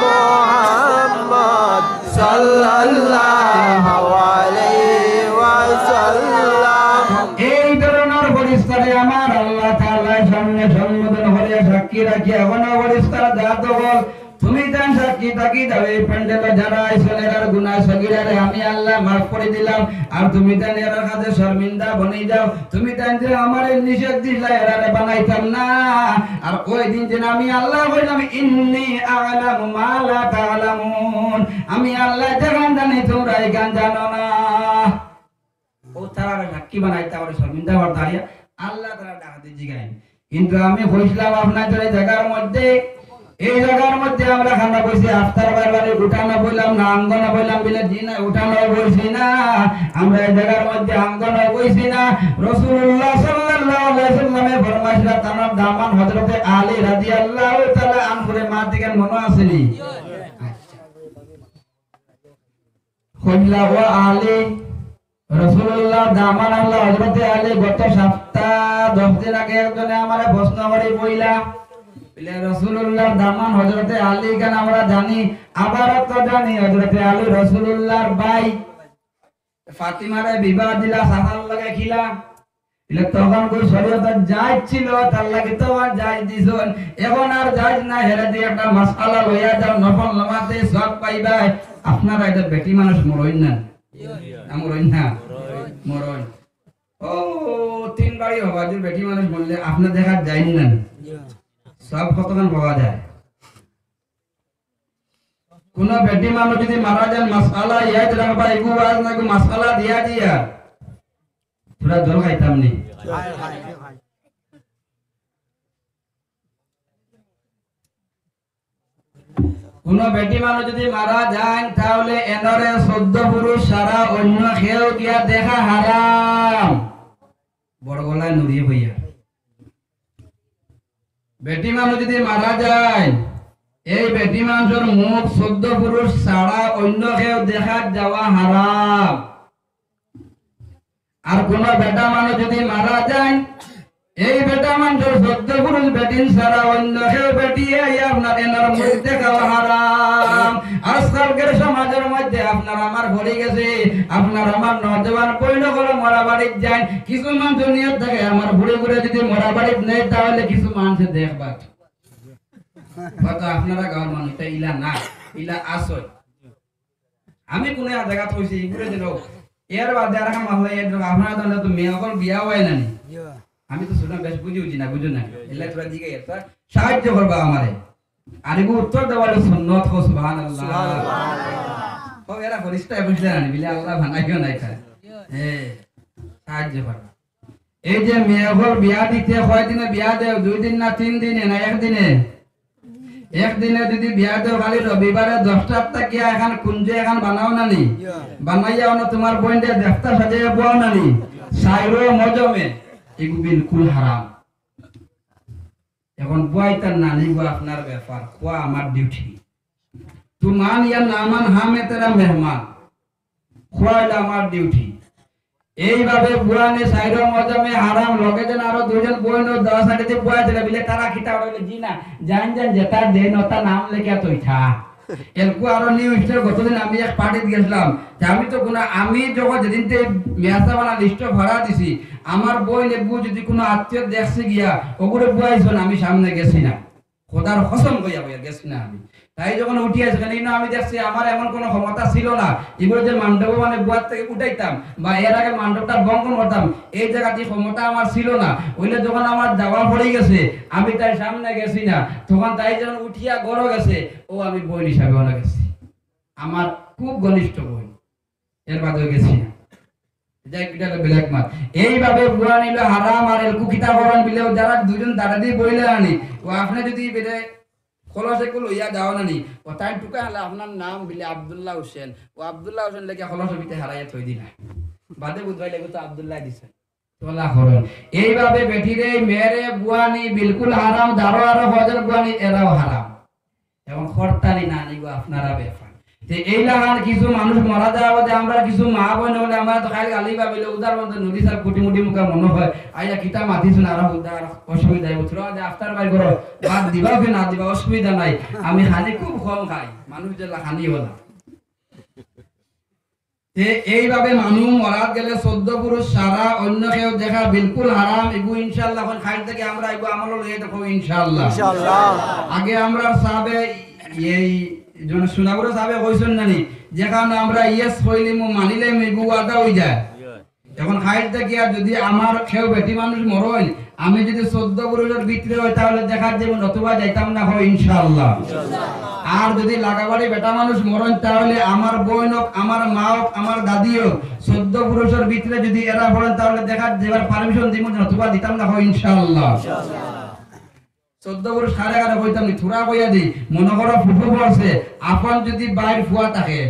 মুহাম্মদ সাল্লাল্লাহু আলাইহি ওয়াসাল্লাম এই ধরনের পরিস্থিতি আমার আল্লাহ তাআলার সামনে সম্বোধন হলে সাক্ষী রাখি এখন পরিস্থিতি দাঁত বল তুমি দেন সাক্ষী থাকি দাও এই প্যান্ডেলে যারা আইছেন এর গুনাহ সগীরারে আমি আল্লাহ মাফ করে দিলাম আর তুমি দেন এর কাছে শর্মিন্দা বনি যাও তুমি দেন যে আমারে নিষেধ দিলা এরারে বানাইতাম না আর ওই দিন যে আমি আল্লাহ কইলাম ইন্নী আ'লামু মা লা তা'লামুন আমি আল্লাহ জানেন জানি তোমরা এই গান জানো না ও তারা সাক্ষী বানাইতে আমার শর্মিন্দা হওয়ার দাঁড়িয়ে আল্লাহ তারা ডাকতে জিগাই কিন্তু আমি কইছিলাম আপনাদের এই জায়গার মধ্যে আমরা খানা বসে আফতার বারবারে উঠানো বললাম না আঙ্গনা বললাম বলে জি না উঠানো বলছি না আমরা এই জায়গার মধ্যে আঙ্গনা বলছি না রাসূলুল্লাহ সাল্লাল্লাহু আলাইহি ওয়াসাল্লামের ফরমাইশরা তামাম দামান হযরতে আলী রাদিয়াল্লাহু তাআলা আনহুরে মা থেকে মনে আসেনি কইলা ও আলী রাসূলুল্লাহ দামান আল্লাহ হযরতে আলী গত সপ্তাহ 10 দিন আগে একজনে আমারে প্রশ্ন করে বইলা বলে রাসূলুল্লাহর দামান হযরতে আলী কেন আমরা জানি আবার তো জানি হযরতে আলী রাসূলুল্লাহর ভাই ফাতিমারে বিবাহ দিলা সাহাল লাগে খিলা বলে তখন কই শরীয়তে জায়েজ ছিল তার লাগি তো আর জায়েজ দিছন এখন আর জায়েজ না হেরে দিয়ে একটা মাসআলা লইয়া যাও নফল নামাজে সওয়াব পাইবা আপনারা এটা বেটি মানুষ মরইন না আমরইন না মরইন ও তিন বাড়ি হবাজুর বেটি মানুষ বললে আপনি দেখা যাইন না সব কতক্ষণ পাওয়া যায় কোন বেটি মানুষ যদি মারা যান মাসআলা ইয়াদ রাখবা এগু আজ না মাসআলা দিয়া দিয়া পুরা জল খাইতাম নি কোন বেটি মানুষ যদি মারা যায় তাহলে এনরে 14 পুরুষ সারা অন্য কেউ দিয়া দেখা হারাম বড় গলায় নুরিয়ে হইয়া বেটি মানুষ যদি মারা যায় এই বেটি মানুষের মুখ 14 পুরুষ ছাড়া অন্য কেউ দেখা যাওয়া হারাম আর কোন বেটা মানুষ যদি মারা যায় এই বেটা মানুষের 14 পুরুষ বেটিন ছাড়া অন্য কেউ বেটিয়ে আপনার এনার মুখ দেখাও হারাম আজকালকার সমাজের মধ্যে আপনার আমার ভরে গেছে আপনার আমার নওজওয়ান কইল করে মরা বাড়ির যায় কিছু মানুষ নিয়ত থাকে আমার ঘুরে ঘুরে যদি মরা বাড়ির নেই তাহলে কিছু মানুষ দেখবা হয়তো আপনারা গাঁর মানুষ ইলা না ইলা আসয় আমি কোন জায়গা থইছি ঘুরে দিল এর বাদে আর মাহলে আপনারা তো মেয়ে বিয়া হয় না আমি তো শুনলাম বেশ বুঝি না বুঝুন না এলে তোরা দিকে একটা সাহায্য করবা আমারে আর এগু উত্তর দেওয়ার সুন্নত হো সুবহানাল্লাহ ও এরা ফরিস্তা বুঝলে না বিলে আল্লাহ ভাঙাইও নাই খায় সাহায্য করবা এই যে মেয়ের বিয়া দিতে কয়দিনে বিয়া দেও 2 দিন না 3 দিনে না একদিনে যদি বিয়া দেও খালি রবিবারে 10টা টাকা এখন কুঞ্জে এখন বানাও না নি বানাইয়া না তোমার বইন্ডে দেফতা সাজিয়ে বও না নি সাইরো মজমে এগু বিলকুল হারাম এখন বইতার না নিব আপনার ব্যাপার কোয়া আমার ডিউটি তু মান ইয়া না মান হামে তেরা মেহমান খোয়াইলা আমার ডিউটি এইভাবে বুয়ানে সাইরো মজমে হারাম লগে যেন আরো দুজন বইনো 10 আটিতে বুয়া দিলে বিলে তারা খিতা হইলে জি না জান যেটা দেন ওটা নাম লেখা তৈঠা এলকু আরো নিউজটার গতদিন আমি এক পার্টিতে গেছিলাম যে আমি তো কোনো আমি যখন যেদিনতে মেয়াসাবানা লিস্ট ভাড়া দিছি আমার বই লেবু যদি কোনো আত্মীয় দেখছে গিয়া ওগুলো বুয়াইছন আমি সামনে গেছি না খোদার কসম কইয়া গেছি না আমি তাই যখন উঠি আসে কেন আমি দেখছি আমার এমন কোনো ক্ষমতা ছিল না এগুলো যে মণ্ডপ মানে বুয়ার থেকে উঠাইতাম বা এর আগে মণ্ডপটা বঙ্কন করতাম এই জায়গাতে ক্ষমতা আমার ছিল না ওইলে যখন আমার যাওয়া পড়ে গেছে আমি তাই সামনে গেছি না তখন তাই যখন উঠিয়া গড় গেছে ও আমি বোন হিসাবে ওনা গেছি আমার খুব ঘনিষ্ঠ বোন এর বাদেও গেছি না যাই কিটা ব্ল্যাক মার এইভাবে বুয়া নিল হারাম আর এলকু কিতা করন বিলেও যারা দুজন দাঁড়া দিয়ে বইলে আনি ও আপনি যদি বেরে খলসে কো লইয়া যাও না নি ও তাই টুকা হলা আপনার নাম বিলে আব্দুল্লাহ হোসেন ও আব্দুল্লাহ হোসেন লেগে খলসে বিতে হারাইয়া থই দিনা বাদে বুঝাই লাগো তো আব্দুল্লাহ দিছেন তোলা করন এইভাবে বেঠিরে মেরে বুয়ানি বিলকুল হারাম দারো আর হজর বুয়ানি এরাও হারাম এখন খরতানি না নিগো আপনারা ব্যাপার যে এই লাগান কিছু মানুষ মারা যাওয়া যে আমরা কিছু মা বোন হলে আমরা তো খালি গালি ভাবিলে উদার মধ্যে নদী সার কুটি মুটি মুখে মনে হয় আইয়া কিতা মাতিছুন আর উদার অসুবিধা উঠলো যে আফতার বাই করো বাদ দিবা কি না দিবা অসুবিধা নাই আমি খানি খুব কম খাই মানুষ যে খানি হলা এইভাবে মানুষ মরাত গেলে 14 পুরুষ সারা অন্য কেউ দেখা বিলকুল হারাম এগু ইনশাআল্লাহ এখন খাই থেকে আমরা এগু আমল লইয়ে দেখো ইনশাআল্লাহ আগে আমরা সাবে এই জন সুনাগুলো সাবে কইছেন নানি যেখানে আমরা ইয়েস কইলে মানিলে এগু আদা হই যায় এখন খাইতে থেকে যদি আমার কেউ বেটি মানুষ মরয় আমি যদি 14 পুরুষের ভিতরে হয় তাহলে দেখার যেমন অথবা যাইতাম না হয় ইনশাআল্লাহ আর যদি লাগাবাড়ি বেটা মানুষ মরণ তাহলে আমার বোন হোক আমার মা হোক আমার দাদি হোক 14 পুরুষের ভিতরে যদি এরা পড়েন তাহলে দেখার যেবার পারমিশন দিব অথবা দিতাম না হয় ইনশাআল্লাহ 14 পুরুষ খারে খারে কইতাম নি থুরা কইয়া দি মনে করো ফুফু পড়ছে আপন যদি বাইর ফুয়া থাকে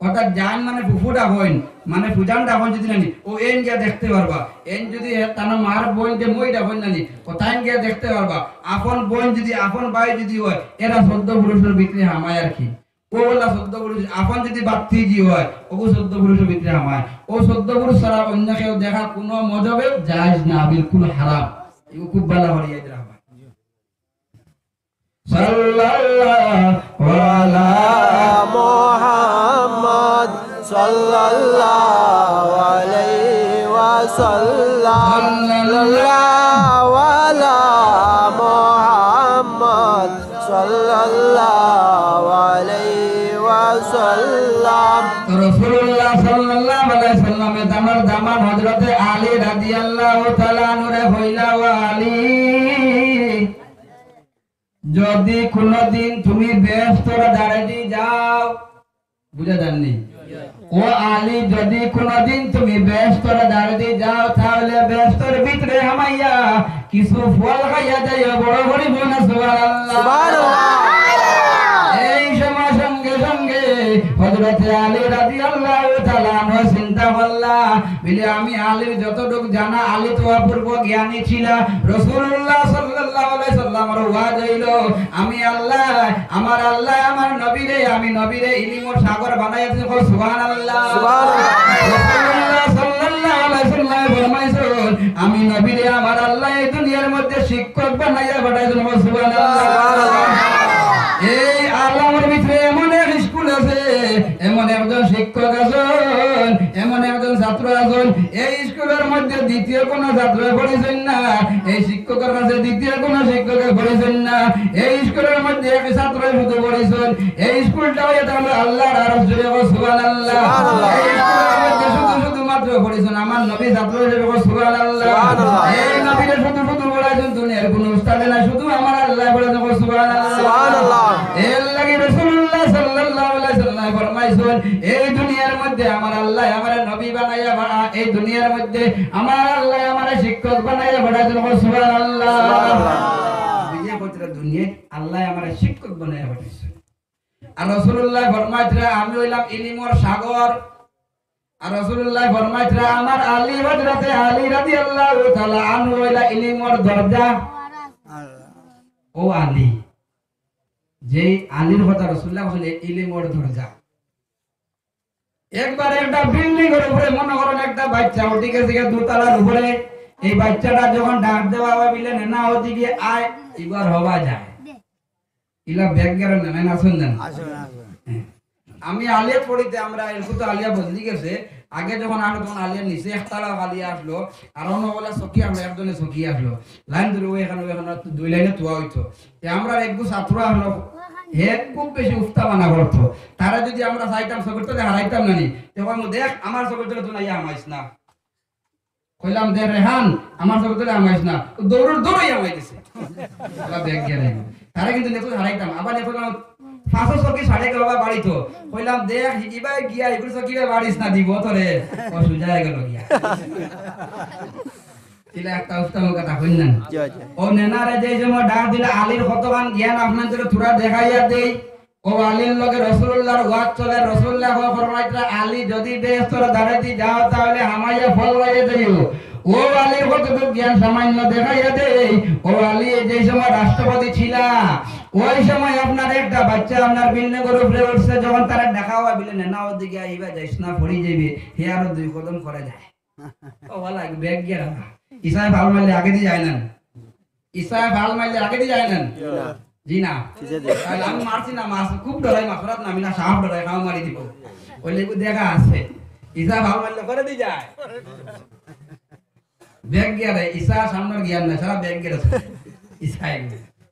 অর্থাৎ জান মানে ফুফুটা হইন মানে ফুজানটা হইন যদি নানি ও এন গিয়া দেখতে পারবা এন যদি তার মার বোন যে মইটা হইন নানি ও তাইন গিয়া দেখতে পারবা আপন বোন যদি আপন ভাই যদি হয় এরা 14 পুরুষের ভিতরে হামায় আর কি ও বলা 14 পুরুষ আপন যদি বাত্তি জি হয় ও 14 পুরুষের ভিতরে হামায় ও 14 পুরুষ ছাড়া অন্য কেউ দেখা কোনো মজবে জায়েজ না বিলকুল হারাম এগুলো খুব ভালো হরিয়া দিরা সাল্লাল্লাহু আলা মুহাম্মদ সাল্লাল্লাহু আলাইহি ওয়াসাল্লাম সাল্লাল্লাহু আলা মুহাম্মদ সাল্লাল্লাহু আলাইহি ওয়াসাল্লাম রাসূলুল্লাহ সাল্লাল্লাহু আলাইহি ওয়াসাল্লামের দামান হযরতে আলী রাদিয়াল্লাহু তাআলা আনহু হইলা ওয়া আলী যদি কোনদিন তুমি বেহেশতের দাঁড়াতে যাও বুঝা জাননি ও আলী যদি কোনদিন তুমি বেহেশতের দাঁড়াতে যাও তাহলে বেহেশতের ভিতরে হামাইয়া কিছু ফল খাইয়া যাইও বড় বড় বোনা সুবহানাল্লাহ এই সময় সঙ্গে সঙ্গে হযরত আলী রাদিয়াল্লাহু তাআলা আনহু চিন্তা করলা বলে আমি আলীর যতটুকু জানা আলী তো অপূর্ব জ্ঞানী ছিল রাসূলুল্লাহ সাল্লাল্লাহু আলাইহি সাল্লামের ওয়াজ হইল আমি আল্লাহ আমার নবীরে আমি নবীরে ইলমের সাগর বানাইছি সুবহানাল্লাহ রাসূলুল্লাহ সাল্লাল্লাহু আলাইহি সাল্লাম ফরমাইছেন আমি নবীরে আমার আল্লাহ এই দুনিয়ার মধ্যে শিক্ষক বানাইয়া পাঠাইছেন সুবহানাল্লাহ এই আলমের ভিতরে এমন এক স্কুল আছে এমন একজন শিক্ষক আছেন এমন একজন ছাত্র আছেন এই স্কুলের মধ্যে দ্বিতীয় কোন ছাত্র পড়েছেন না এই শিক্ষকের কাছে দ্বিতীয় কোন শিক্ষক পড়েছেন না এই স্কুলের মধ্যে এক ছাত্র শুধু পড়েছেন এই স্কুলটাও এটা হলো আল্লাহর আরশ জুড়ে সুবহানাল্লাহ এই স্কুলের মধ্যে শুধু মাত্র পড়েছেন আমার নবী ছাত্র হিসেবে সুবহানাল্লাহ এই নবীর ফরমাইছেন এই দুনিয়ার মধ্যে আমার আল্লাহ আমার নবী বানাইয়া এই দুনিয়ার মধ্যে আমার আল্লাহ আমার শিক্ষক বানাইয়া পাঠাইছেন সুবহানাল্লাহ বিজয় কইরা দুনিয়ায় আল্লাহ আমার শিক্ষক বানাইয়া পাঠাইছেন আর রাসূলুল্লাহ ফরমাইতরা আমি হইলাম ইলমের সাগর আর রাসূলুল্লাহ ফরমাইতরা আমার আলী হযরতে আলী রাদিয়াল্লাহু তাআলা আনহু হইলা ইলমের দরজা ও আলী যে আলীর কথা রাসূলুল্লাহ বলে ইলমের দরজা একবার একটা বিল্ডিং এর উপরে মনে করেন একটা বাচ্চা উঠে গেছে দোতলার উপরে এই বাচ্চাটা যখন ডাক দেওয়া হবে বিলে না ওদিকে আয় এবার হওয়া যায় ইলা ব্যাগ গেল না শুনলেন আমি আলিয়া পড়িতে আমরা এরকম তো আলিয়া বদলি গেছে আগে যখন আসলো তখন আলিয়ার নিচে একতলা আলিয়া আসলো আর অন্য বলে চকি আমরা একজনে চকি আসলো লাইন ধরে এখানে দুই লাইনে তোয়া হইতো আমরা একটু ছাত্র আসলো হে খুব বেশি উফতা মানা করতো তারা যদি আমরা চাইতাম চকরতলে হারাইতাম না নি তখন দেখ আমার চকরতলে তো নাই আমাইস না কইলাম দে রেহান আমার চকরতলে আমাইস না দৌড়ই আমাই দিছে ব্যাগ গেলে তারা কিন্তু নেতো হারাইতাম আবার নেতো 500 চকি সাড়ে বাবা বাড়িতো কইলাম দেখ হিকিবা গিয়া এগুলো চকিবা বাড়িস না দিব তোরে ও সুজায় গেল গিয়া তিলা একটা উত্তম কথা কইলেন ও নেনারে যে সময় ডাক দিলে আলীর কতখান জ্ঞান আপনাদের থোড়া দেখাইয়া দেই ও আলীর লগে রাসূলুল্লাহর ওয়াজ চলে রাসূলুল্লাহ ফরমাইতরা আলী যদি বেহেশতর দাঁড়াতে যাও তাহলে হামাইয়া ফল লাইয়ে দিও ও আলীর কতটুকু জ্ঞান সামান্য দেখাইয়া দেই ও আলী যে সময় রাষ্ট্রপতি ছিলা ওই সময় আপনার একটা বাচ্চা আপনার বিল্ডিংয়ের উপরে উঠছে যখন তারা দেখাওয়া বিলে না ওদিকে আইবা যাইস না পড়ি যাবে হে আরো দুই কদম করে যায় ও ভালো ব্যাগ গিয়া ঈসা ভাল মারলে আগে দিয়ে যায় না ঈসা ভাল মারলে আগে দিয়ে যায় না জি না তাহলে আমি মারছি না মাছ খুব ডরাই মাছরাত নামি না সাপ ডরাই খাও মারি দিব ওই লেগু দেখা আছে ঈসা ভাল মারলে করে দিয়ে যায় ব্যাগ গিয়া রে ঈসা সামনের জ্ঞান না সারা ব্যাগ গিয়া ঈসা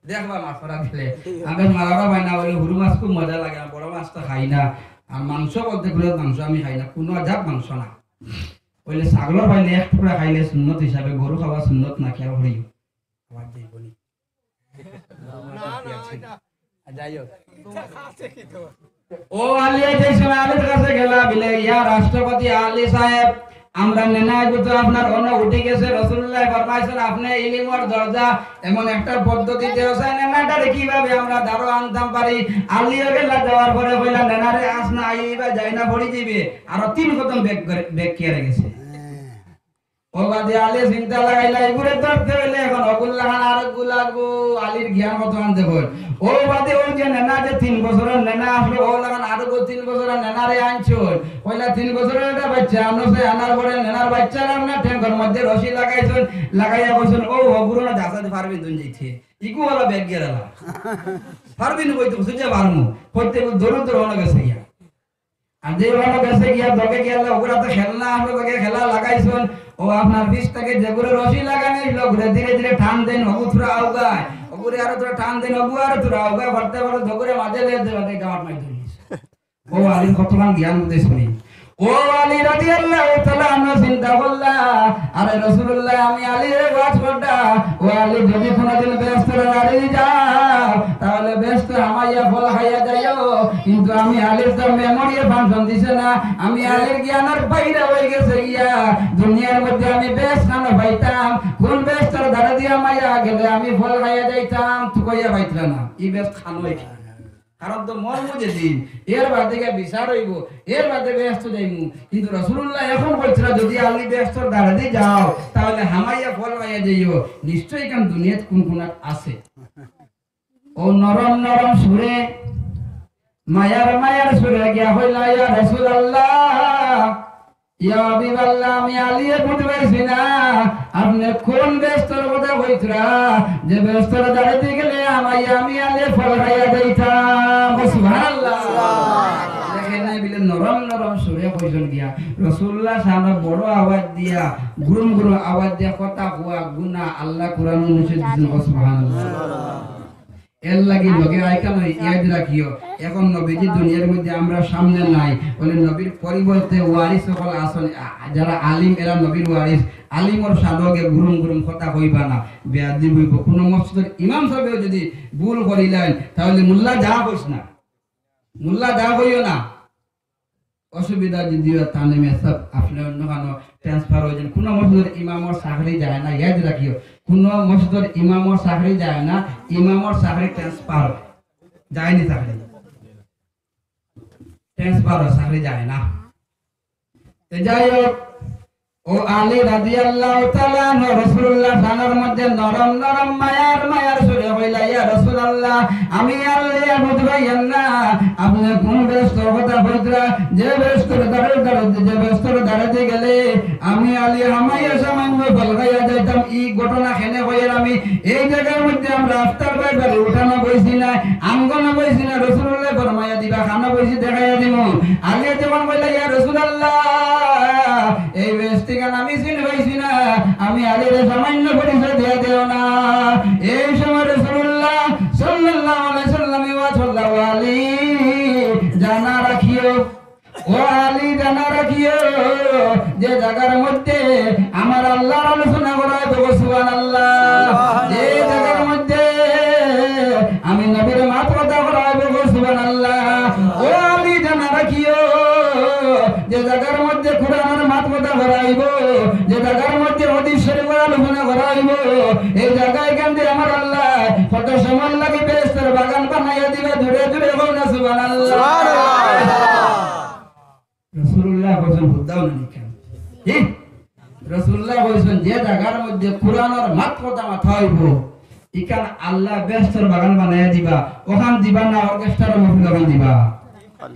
দেখবা মাছরা দিলে আমি মারারা পাই না বলে হুরু মাছ খুব মজা লাগে বড় মাছ তো খাই না আর মাংস বলতে গেলে মাংস আমি খাই না কোনো জাত মাংস না বলে ছাগলের পাইলে এক টুকরা খাইলে সুন্নত হিসাবে গরু খাওয়া সুন্নত না খেয়াল করি আবার দেবনি ও আলী যে সময় আলীর কাছে গেলা বিলে ইয়া রাষ্ট্রপতি আলী সাহেব আমরা নেনায় তো আপনার অন্য উঠে গেছে রাসূলুল্লাহ ফরমাইছেন আপনি ইলমের দরজা এমন একটা পদ্ধতিতে আছে নেনাটারে কিভাবে আমরা দারো আনতাম পারি আলীও গেলা যাওয়ার পরে কইলা নেনারে আস না আইবা যাই না পড়ি দিবে আর তিন কদম ব্যাগ কে রেখেছে ও বাদে আলী চিন্তা লাগাইলা এগুরে ধরতে হইলে এখন অগুল্লাহ আর গুলাগো আলীর জ্ঞান মত আনতে বল ও বাদে ও যে নেনা যে 3 বছরের নেনা আসলো ও লাগান আরো 3 বছরের নেনারে আনছল কইলা 3 বছরের একটা বাচ্চা আনছে আনার পরে নেনার বাচ্চা না ট্যাঙ্কের মধ্যে রশি লাগাইছেন লাগাইয়া কইছেন ও হগুরো না দাসাতে পারবে দুন যাইছে ইকু হলো ব্যাগ গেলা পারবি না কইতে বুঝে পারমু কইতে দৌড় দৌড় হলো গেছে ইয়া আর যে হলো গেছে গিয়া দকে গেলা ওগুলা তো খেলনা আমরা দকে খেলা লাগাইছেন ও আপনার পিছটাকে যেগুলো রশি লাগানো হইলো ঘুরে ধীরে ধীরে টান দেন হগুথরা আউগায় ওগুরে আরো তোরা টান দেন হগু আর তোরা আউগায় ভরতে ভরতে ধরে মাঝে লে দে গাওয়ার মাই দিস ও আলীর কতখান জ্ঞান বুঝে শুনি ও আলী রাদিয়াল্লাহু তাআলা আমরা চিন্তা করলা আরে রাসূলুল্লাহ আমি আলীর ওয়াজ করতা ও আলী যদি কোনদিন ব্যস্ত রাড়ি যাও তাহলে ব্যস্ত আমাইয়া ফল খাইয়া যাইও কিন্তু আমি আলীর তো মেমোরিয়ে ফাংশন দিছে না আমি আলীর জ্ঞানের বাইরে হয়ে গেছে গিয়া দুনিয়ার মধ্যে আমি ব্যস্ত না পাইতাম কোন ব্যস্তর ধারে দিয়া মাইয়া গেলে আমি ফল খাইয়া যাইতাম তো কইয়া পাইতলা না এই ব্যস্ত খানোই কারণ তো মন বুঝে দিন এর বাদে বিচার হইব এর বাদে ব্যস্ত যাইমু কিন্তু রাসূলুল্লাহ এখন বলছিল যদি আলী ব্যস্তর ধারে দিয়ে যাও তাহলে হামাইয়া ফল খাইয়া যাইও নিশ্চয়ই কাম দুনিয়াত কোন কোন আছে ও নরম নরম সুরে মায়ার সুরে গিয়া হইলা ইয়া রাসূলুল্লাহ ইয়া হাবিবাল্লাহ আমি আলিয়ে বুঝবাইছি না আপনি কোন ব্যস্তর কথা কইতরা যে ব্যস্তর দাঁড়াতে গেলে আমি আলিয়ে ফল খাইয়া যাইতাম সুবহানাল্লাহ দেখেন না বিলে নরম নরম সুরে কইজন গিয়া রাসূলুল্লাহ সামনে বড় আওয়াজ দিয়া গুরুম গুরু আওয়াজ দিয়া কথা হুয়া গুনাহ আল্লাহ কোরআন নিষেধ দিয়েছেন সুবহানাল্লাহ এর লাগি লগে আইকা নয় ইয়াদ রাখিও এখন নবীজি দুনিয়ার মধ্যে আমরা সামনে নাই বলে নবীর পরিবর্তে ওয়ারিস সকল আসন যারা আলিম এরা নবীর ওয়ারিস আলিমর সাধকে গুরুম গুরুম কথা কইবা না বেয়াদবি হইব কোন মসজিদের ইমাম সাহেব যদি ভুল করিলেন তাহলে মোল্লা যা কইস না মোল্লা যা কইও না অসুবিধা যদিও তানে মেসব আপনি অন্য কানো ট্রান্সফার হয়ে যান। কোনো মসজিদের ইমামর চাকরি যায় না, ইয়াদ রাখিও। কোনো মসজিদের ইমামর চাকরি যায় না, ইমামর চাকরি ট্রান্সফার যায়নি, চাকরি ট্রান্সফার চাকরি যায় না। যাই হোক, ও আলী রাদিয়াল্লাহু তাআলা আনহু রাসূলুল্লাহ সানার মধ্যে নরম নরম মায়ার সুরে কইলা, ইয়া রাসূলুল্লাহ, আমি আল্লাহ বুঝবাইয়ান না, আপনি কোন ব্যস্ত কথা বলতরা, যে ব্যস্তর দাঁড়াতে গেলে আমি আলী হামাইয়া সামান্য বলগাইয়া যাইতাম। এই ঘটনা খেনে কইয়ার আমি এই জায়গার মধ্যে আমরা আফতার বাইরে উঠানো বইছি না, আঙ্গনা বইছি না, রাসূলুল্লাহ ফরমাইয়া দিবা খানা বইছি দেখাইয়া দিমু। আলী যখন কইলা, ইয়া রাসূলুল্লাহ, এই ব্যস্ত আমি চিনি পাইছি না, আমি আলীর সামান্য পরিচয় দিয়ে দেও না। এই সময় রাসূলুল্লাহ সাল্লাল্লাহু আলাইহি সাল্লাম আলী জানা রাখিও, ও আলী জানা রাখিও, যে জায়গার মধ্যে আমার আল্লাহর আলোচনা করা হবে, সুবহানাল্লাহ, যে জায়গার মধ্যে আমি নবীর মাত কথা করা হবে, সুবহানাল্লাহ, ও আলী জানা রাখিও, যে জায়গার মধ্যে কোরআনের মাত কথা করাইব, যে জায়গার মধ্যে হাদিস শরীফের আলোচনা করাইব, এই জায়গায় কেন্দ্রে আমার আল্লাহ কত সময় লাগে বেরেস্তার বাগান বানাইয়া দিবে, দূরে দূরে হোক না, সুবহানাল্লাহ। রাসূলুল্লাহ বলেন হুদাও না কেন, ঠিক রাসূলুল্লাহ বলেন যে জায়গার মধ্যে কোরআনের মাত কথা মাথা হইব, ইকান আল্লাহ বেরেস্তার বাগান বানাইয়া দিবা, ওখান দিবা না অর্কেস্ট্রার মহফিল দিবা।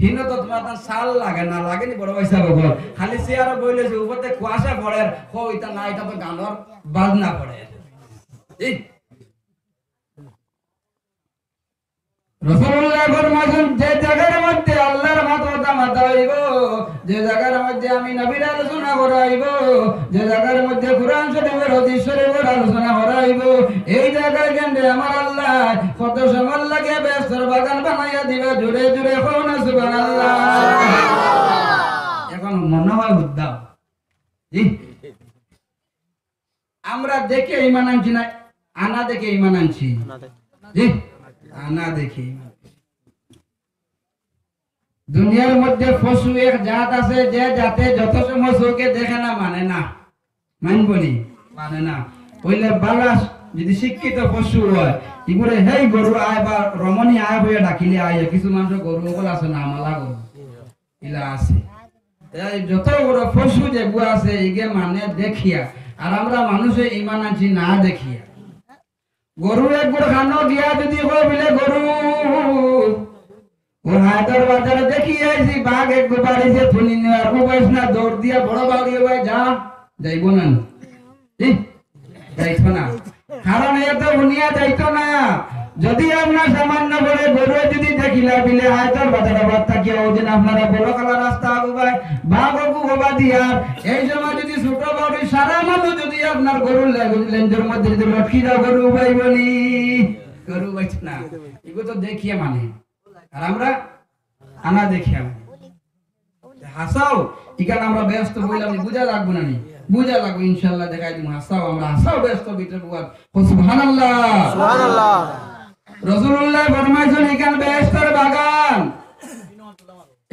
হিনো তো তোমার সাল লাগে না, লাগেনি বড় পয়সা বগল, খালি চেয়ার বইলেছে উপরতে কুয়াশা পড়ে, হো এটা না, এটা তো গানের বাজনা পড়ে। ঠিক রাসূলুল্লাহ ফরমায়েছেন, যে জায়গার মধ্যে আল্লাহর মাথা হইব, যে জায়গার মধ্যে আমি নবীর আলোচনা করাইব, যে জায়গার মধ্যে কোরআন শরীফের হাদিস শরীফের আলোচনা করাইব, এই জায়গায় কেন্দ্রে আমার আল্লাহ কত সময় লাগে বেরেস্তার বাগান বানাইয়া দিবে, জুড়ে জুড়ে হোক না, সুবহানাল্লাহ। এখন মনে হয় উদ্দাম, আমরা দেখে ঈমান আনছি না, আনা দেখে ঈমান আনছি, আনা দেখে। দুনিয়ার মধ্যে পশু এক জাত আছে, যে জাতে যত সময় চোখে দেখে না মানে না, মানবনি মানে না, ওইলে বালাস যদি শিক্ষিত পশু হয়, এগুলো হেই গরু আয় বা রমণী আয় হয়ে ডাকিলে আয়, কিছু মানুষ গরু ওগুলো আছে না, মালা গরু ইলা আছে, যত বড় পশু যেগুলো আছে এগে মানে দেখিয়া, আর আমরা মানুষের ঈমান আনছি না দেখিয়া। গরু একবার খানো গিয়া যদি হয় বলে গরু ও হায়দার বাজারে দেখি আইছি, বাঘ একবার বাড়িছে থুনি নেওয়ার বয়স না, দৌড় দিয়া বড় বাড়ি ভাই যা যাইব না, যাইতো না, কারণ এত উনিয়া যাইতো না। যদি আপনার সামান্য করে গরু যদি দেখিলা বিলে হায়দার বাজারে বাদ থাকিয়া ওদিন আপনারা বড় কালা রাস্তা আগুবাই, বাঘ আগু হবা দিয়া, এই সময় যদি ছোট বাড়ি সারা মানুষ যদি আপনার গরু লেঞ্জের মধ্যে যদি লটকি যাও, গরু বাইবনি, গরু বাইছে না, এগুলো তো দেখিয়া মানে, আর আমরা আনা দেখিয়া মানে হাসাও, এখানে আমরা ব্যস্ত বললাম বুঝা লাগবো না, বুঝা লাগবো, ইনশাআল্লাহ দেখাই দিব, হাসাও আমরা হাসাও ব্যস্ত ভিতরে বুয়ার, সুবহানাল্লাহ, সুবহানাল্লাহ। রাসূলুল্লাহ ফরমাইছেন, এখানে বেহেশতের বাগান,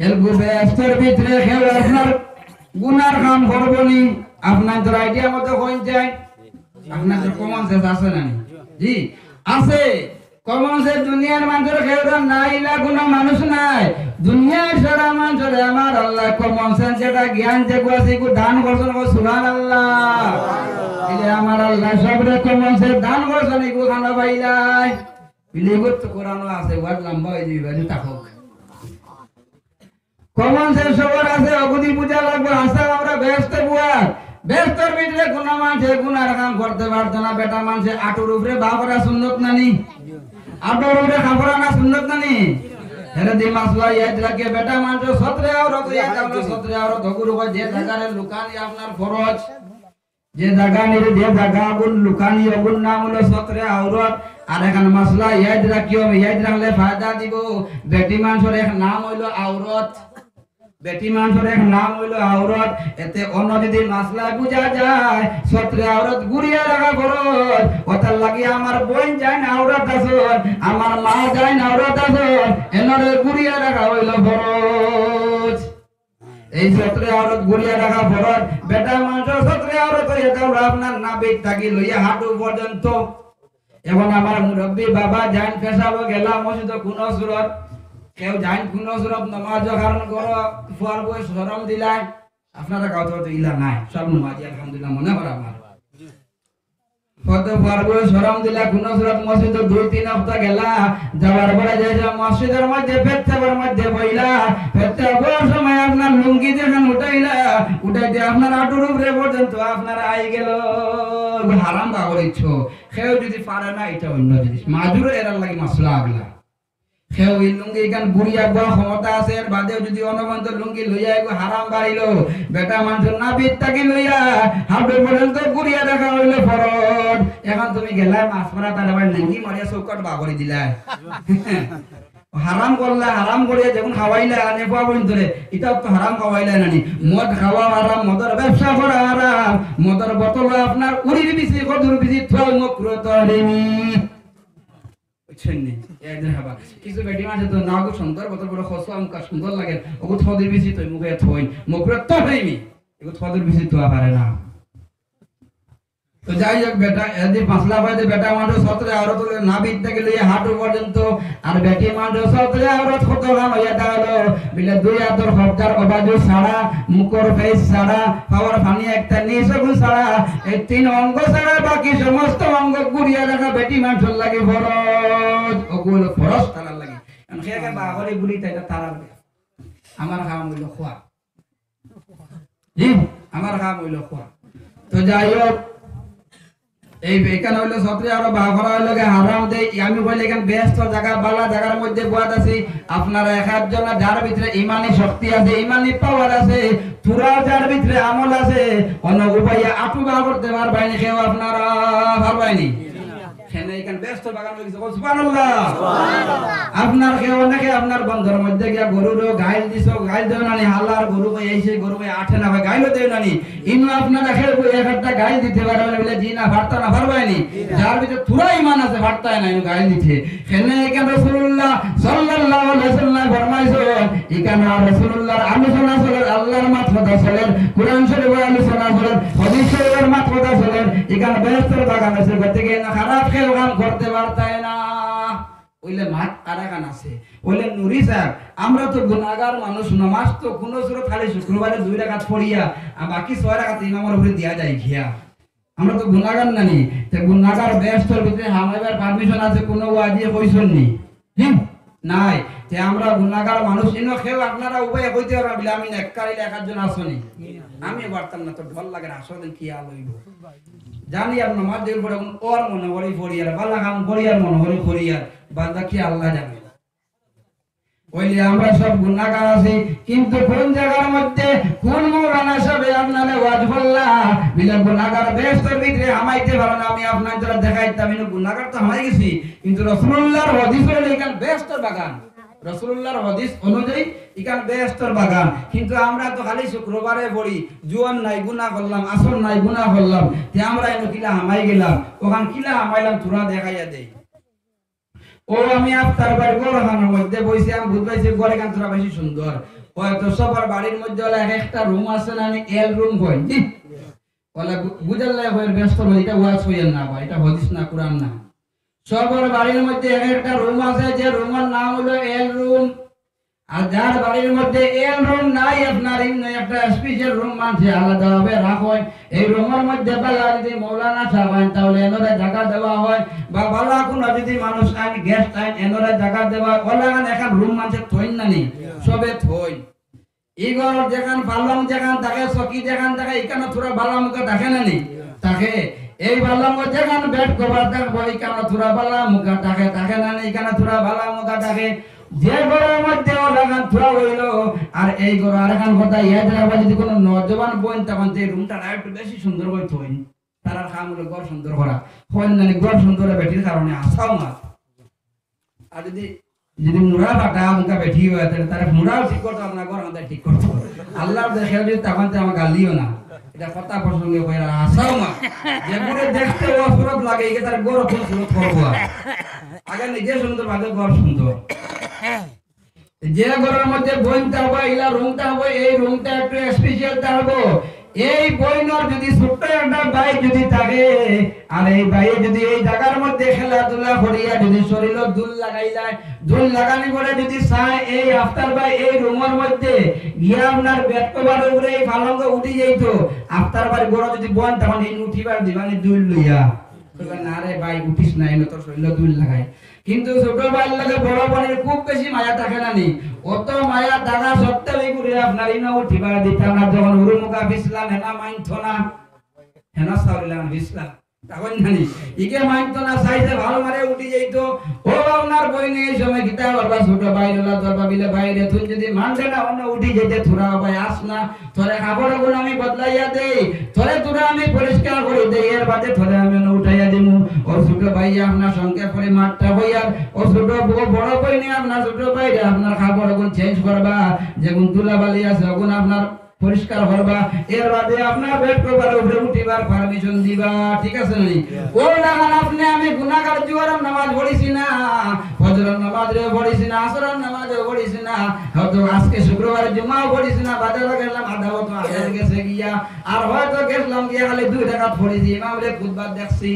এর বেহেশতের ভিতরে কেউ আপনার গুনার কাম করবনি, আপনার তো আইডিয়া মতো কইন যায়, আপনার তো কমন সেন্স আছে না, জি আছে কমন সেন্স। দুনিয়ার মানুষের কেউ নাই, না কোনো মানুষ নাই, দুনিয়ার সারা মানুষের আমার আল্লাহ কমন সেন্স যেটা জ্ঞান যেগুলো আছে এগুলো দান করছেন, সুবহানাল্লাহ, এই আমার আল্লাহ সব কমন সেন্স দান করছেন, এগুলো খানা পাইলাই বিলিগত তো কোরআন আছে, ওয়াজ লম্বা হয়ে যাবে, তাকক কমন সেন্স সবার আছে, অগুদি পূজা লাগবে, হাসা আমরা ব্যস্ত বুয়ার, ব্যস্তর ভিতরে কোন মানুষে গুনার কাম করতে পারতো না, বেটা মানুষে আটুর উপরে বাবরা সুন্নত নানি, আটুর উপরে খাবরা না সুন্নত নানি, হেরে দি মাসলা ইয়াদ রাখে, বেটা মানুষ সতরে আওরত ইয়াদ আমরা সতরে আওরত হগুর হয়, যে জায়গারে লুকানি আপনার ফরজ, যে জায়গা নিরে যে জায়গা আগুন লুকানি আগুন নাম হলো সতরে আওরত। আর এখন মাসলা ইয়াদ রাখিও, ইয়াদ রাখলে ফায়দা দিব, বেটি মানুষের এক নাম হইলো আওরত, বেটি মানুষের এক নাম হইলো আওরত, এতে অন্য যদি মাসলা বুঝা যায়, সতরে আওরত গুড়িয়া রাখা ফরজ, ওটার লাগি আমার বোন যায় না আওরত আসন, আমার মা যায় না আওরত আসন, এনরে গুড়িয়া রাখা হইলো ফরজ। এই সত্রে আওরত গুড়িয়া রাখা ফরজ বেটা মানুষ সত্রে আওরত হইয়া কাউরা আপনার নাবিক থাকি লইয়া হাঁটু পর্যন্ত। এখন আমার মুরব্বী বাবা জান পেশাব গেলাম মসজিদ কোন সুরত কেউ জান কোন সুরত নামাজ কারণ করো ফুয়ার বয়স শরম দিলাই আপনারা কাউকে তো ইলা নাই সব নামাজি আলহামদুলিল্লাহ মনে করা আমার কত পারবো শরম দিলা কোন সুরত মসজিদ 2-3 হপ্তাহ গেলা যাওয়ার পরে যে মসজিদের মধ্যে পেত্তাবার মধ্যে বইলা পেত্তাবার সময় আপনার লুঙ্গি যখন উঠাইতে আপনার আটুর উপরে পর্যন্ত আপনার আই গেল হারাম বাগরিচ্ছ কেউ যদি পারে না এটা অন্য জিনিস মাজুর এরার লাগে মশলা আগলা কেউ এই লুঙ্গি গান বুড়িয়া বড় ক্ষমতা আছে এর বাদেও যদি অনবন্ত লুঙ্গি লইয়া এগো হারাম বাড়িল বেটা মানুষ না বিত্তাকি লইয়া হাঁটু পর্যন্ত বুড়িয়া দেখা হইলো ফরজ। এখন তুমি গেলা মাছ মারা তার আবার লুঙ্গি মারিয়া চৌকাট বাগরি দিলা হারাম করলা হারাম করিয়া যখন খাওয়াইলা নেপা পর্যন্ত এটাও তো হারাম খাওয়াইলা নানি মদ খাওয়া হারাম মদর ব্যবসা করা হারাম মদর বোতল আপনার উড়ির বিচি কদুর বিচি থল মকরুত রেমি কিছু বেটি মাঝে তো না গো সুন্দর বোতল বড় খসা আমকা সুন্দর লাগে ওগো থদের বিচি তুই মুখে থই মকরুত তো রেমি এগো থদের বিচি তো পারে না। তো যাই হোক বেটা এদি পাঁচলা বাইতে বেটা মানুষ সতরে আওরত না বিদ্যাকে লইয়া হাঁটু পর্যন্ত আর বেটি মানুষ সতরে আওরত কত গান হইয়া দাঁড়ালো বিলে দুই হাতের হবদার অবাজু ছাড়া মুখর ফেস ছাড়া পাওয়ার ফানি একটা নিঃসগুন ছাড়া এই 3 অঙ্গ ছাড়া বাকি সমস্ত অঙ্গ গুড়িয়া রাখা বেটি মানুষের লাগে ফরজ ওগুলো ফরজ তারার লাগে কারণ খেয়ে বাগরে গুড়ি তাইটা তারার আমার কাম হইল খোয়া জি আমার কাম হইল খোয়া। তো যাই হোক এই বেকান হইলো সত্রে আরো বাঘরা হইলো হারাম দেই আমি বলি এখান ব্যস্ত জায়গা বালা জায়গার মধ্যে বুয়াত আছি আপনারা একজন যার ভিতরে ইমানি শক্তি আছে ইমানি পাওয়ার আছে পুরা যার ভিতরে আমল আছে অন্য উপায়ে আটু বার করতে পারবেন কেউ আপনারা পারবেননি সেনে এখান ব্যস্ত বাগান হয়ে গেছে সুবহানাল্লাহ আপনার কেউ অনেকে আপনার বন্ধের মধ্যে গিয়া গরুরও গাইল দিছো গাইল দেও নানি হালার গরু কই এইছে গরু কই আঠে না ভাই গাইলও দেও নানি ইনু আপনারা খেল কই একটা গাইল দিতে পারবে বলে জি না ভারতা না পারবাইনি যার ভিতরে পুরা ঈমান আছে ভারতায় না ইনু গাইল দিতে সেনে এখান রাসূলুল্লাহ সাল্লাল্লাহু আলাইহি ওয়াসাল্লাম ফরমাইছো এখানে রাসূলুল্লাহর আলোচনা চলে আল্লাহর মাতহদা চলে কুরআন শরীফের আলোচনা চলে হাদিস শরীফের মাতহদা চলে এখানে ব্যস্ত বাগান আছে গতে গিয়ে না খারাপ কেউ কাম করতে পারতায় না ওইলে মাঠ আরাগান আছে ওইলে নুরি সাহেব আমরা তো গুনাহগার মানুষ নামাজ তো কোন সুরত খালি শুক্রবারে 2 রাকাত পড়িয়া আর বাকি 6 রাকাত ইমামের উপরে দিয়া যায় ঘিয়া আমরা তো গুনাহগার নানি তে গুনাহগার ব্যস্তর ভিতরে হামাইবার পারমিশন আছে কোন ওয়াজি কইছন নি নাই তে আমরা গুনাহগার মানুষ ইনো কেউ আপনারা উপায় কইতে পারবা বিলা আমি এককারিলে একজন আসনি আমি পারতাম না তো ভাল লাগে না আসলে কি আল হইব জানি আর নামাজ দেওয়ার পরে ওর মনে করি ফরিয়ার বালা কাম করিয়ার মনে করি ফরিয়ার বান্দা কি আল্লাহ জানে ওইলে আমরা সব গুনাহগার আছি কিন্তু কোন জায়গার মধ্যে কোন মাওলানা সাহেব আপনারে ওয়াজ বললা বিলা গুনাহগার ব্যস্তর ভিতরে হামাইতে পারে না আমি আপনার যারা দেখাইতাম ইনো গুনাহগার তো হামাই গেছি কিন্তু রাসূলুল্লাহর হাদিস হলো এখান ব্যস্তর বাগান রাসূলুল্লাহর হাদিস অনুযায়ী এখান ব্যস্তর বাগান কিন্তু আমরা তো খালি শুক্রবারে পড়ি জুয়ান নাই গুনাহ করলাম আসর নাই গুনাহ করলাম তে আমরা এনো কিলা হামাই গেলাম ওখান কিলা হামাইলাম তোরা দেখাইয়া দেই ও আমি আফতার বাড়ি গোরখানের মধ্যে বইছি আমি বুঝবাইছি গোরে গান তোরা বেশি সুন্দর হয়তো সবার বাড়ির মধ্যে হলো একটা রুম আছে না এল রুম কই বলে বুঝাল্লাই হয় ব্যস্ত হই এটা ওয়াজ হইল না ভাই এটা হাদিস না কুরআন না সবার বাড়ির মধ্যে একটা রুম আছে যে রুমের নাম হলো এল রুম আর যার বাড়ির মধ্যে এল রুম নাই আপনার একটা স্পেশাল রুম মানছে আলাদাভাবে রাখো এই রুমের মধ্যে বালা যদি মৌলানা সাহেব আইন তাহলে এনরে জায়গা দেওয়া হয় বা বালা কোন যদি মানুষ আইন গেস্ট আইন এনরে জায়গা দেওয়া ওলাগান এখন রুম মানছে থইন না নি সবে থই ইগর যেখান পালং যেখান থাকে চকি যেখান থাকে এখানে থোড়া বালা মুখে থাকে না নি থাকে এই বালা মুখে যেখান বেড কভার থাকবো এখানে থোড়া বালা মুখে থাকে থাকে না নি এখানে থোড়া বালা মুখে থাকে যে ঘরের মধ্যে লাগান থোড়া হইল আর এই ঘর আরেকখান কথা ইয়াদ রাখবা যদি কোনো নজওয়ান বোন তখন এই রুমটা একটু বেশি সুন্দর করে থইন তারার কাম হলো ঘর সুন্দর করা হইন না ঘর সুন্দর বেটির কারণে আসাও না আর যদি মুরা বাটা মুখা বেঠি হয় তাহলে তারা মুরাও ঠিক করতো আপনার ঘর আমাদের ঠিক করতো আল্লাহর দেখে যদি তখন আমার গালিও না এটা কথা প্রসঙ্গে কইরা আসাও না যে ঘরে দেখতে অসুরত লাগে এই তার ঘর খুব সুরত করবো আগে নিজে সুন্দর বাদে ঘর সুন্দর যে ঘরের মধ্যে বইনটা হবে ইলা রুমটা হবে, এই রুমটা একটু স্পেশাল থাকবো। এই বইনর যদি ছোট্ট একটা ভাই যদি থাকে, আর এই ভাই যদি এই জায়গার মধ্যে খেলাধুলা করিয়া যদি শরীরে দুল লাগাইলায়, দুল লাগানি করে যদি চায় এই আফতার ভাই এই রুমের মধ্যে গিয়া আপনার বেড কভার উপরে এই পালঙ্ক উঠি যাইত, আফতার ভাই বড় যদি বন তখন এই উঠিবার দিবানি দুল লইয়া, না রে ভাই উঠিস নাই না তোর শরীরে দুল লাগাই। কিন্তু ছোট ভাইয়ের লাগে বড় বোনের খুব বেশি মায়া থাকে না নি, অত মায়া থাকা সত্ত্বেও এই করে আপনার ইনা উঠিবার দিতাম না। যখন উরুমুখা বিছলাম হেনা মাইনথ না, হেনা সাউরিলাম বিছলাম তখন জানি ইকে মাইনথ না, সাইজে ভালো মারে উঠি যাইত। ও আপনার বইনে এই সময় গীতা বাবা ছোট ভাই হলা তোর বাবিলে বাইরে তুই যদি মানতে না অন্য উঠি যেতে থুরা ভাই আস না, তোরে খাবার গুণ আমি বদলাইয়া দেই, তোরে তোরা আমি পরিষ্কার করে দেই, এর বাদে তোরে আমি উঠাইয়া দিমু। ও ছোট ভাই আপনার সঙ্গে পরে মাঠটা হইয়ার, ও ছোট বড় বইনে আপনার ছোট ভাইরা আপনার খাবার গুণ চেঞ্জ করবা, যেগুন তুলাবালি আছে ওগুন আপনার পরিষ্কার করবা, এর বাদে আপনার বেড কভার উপরে উঠিবার পারমিশন দিবা, ঠিক আছে নি? ও লাগান আপনি আমি গুনাহগার জোহরের নামাজ পড়িছি না, ফজরের নামাজও পড়িছি না, আসরের নামাজও পড়িছি না, হয়তো আজকে শুক্রবার জুমাও পড়িছি না, বাজারে গেলাম আধা হতো আগে গেছে গিয়া, আর হয়তো গেছিলাম গিয়া খালি 2 রাকাত পড়িছি, ইমামরে খুতবা দেখছি।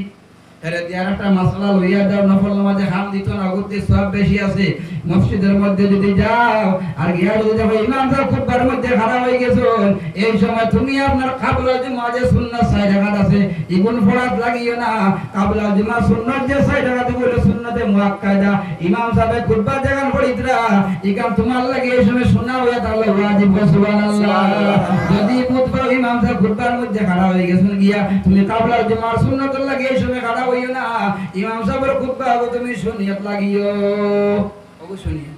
এর দিয়ার একটা মাসলা লইয়া দাও, নফল নামাজে হাম দিত না, গুতে সব বেশি আছে। মসজিদের মধ্যে যদি যাও আর গিয়া যদি দেখো ইমাম সাহেব খুতবার মধ্যে খাড়া হয়ে গেছো, এই সময় তুমি আপনার কাবলা জুমাজে সুন্নাত 6 রাকাত আছে, ইগুন ফরাজ লাগিও না। কাবলা জুমা সুন্নাত যে 6 রাকাত বলে সুন্নাতে মুআক্কাদা, ইমাম সাহেব খুতবা জাগান পড়িতরা ইকাম তোমার লাগে এই সময় শোনা হইয়া তাহলে ওয়াজিব, সুবহানাল্লাহ। যদি খুতবা ইমাম সাহেব খুতবার মধ্যে খাড়া হয়ে গেছেন গিয়া তুমি কাবলা জুমার সুন্নাত লাগে এই সময় খাড়া হইও না, ইমাম সাহেবের খুতবা গো তুমি শুনিয়াত লাগিও, ওগো শুনিয়া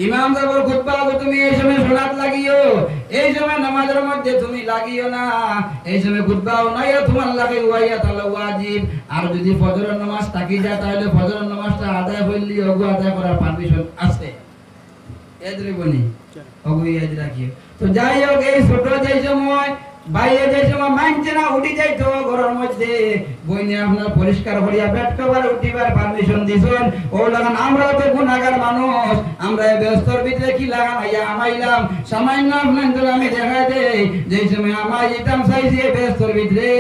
ইমাম সাহেবের খুতবা গো তুমি এই সময় শোনাত লাগিও, এই সময় নামাজের মধ্যে তুমি লাগিও না, এই সময় খুতবাও নাই তোমার লাগে ওয়াইয়া তাহলে ওয়াজিব। আর যদি ফজরের নামাজ থাকি যায় তাহলে ফজরের নামাজটা আদায় হইলি ওগো আদায় করার পারমিশন আছে, এদরে বনি ওগো ইয়াদ রাখিও। তো যাই হোক এই ছোট যে সময় বাইরে যে সময় মানছে না উঠি যাইতো ঘরের মধ্যে, বইনে আপনার পরিষ্কার করিয়া বেড কভার উঠিবার পারমিশন দিছেন। ও লাগান আমরাও তো গুনাহগার মানুষ, আমরা এই ব্যস্তর ভিতরে কি লাগান আইয়া আমাইলাম সামান্য আপনাদের আমি দেখা দেই, যেই সময় আমাই যেতাম চাইছি এই ব্যস্তর ভিতরে,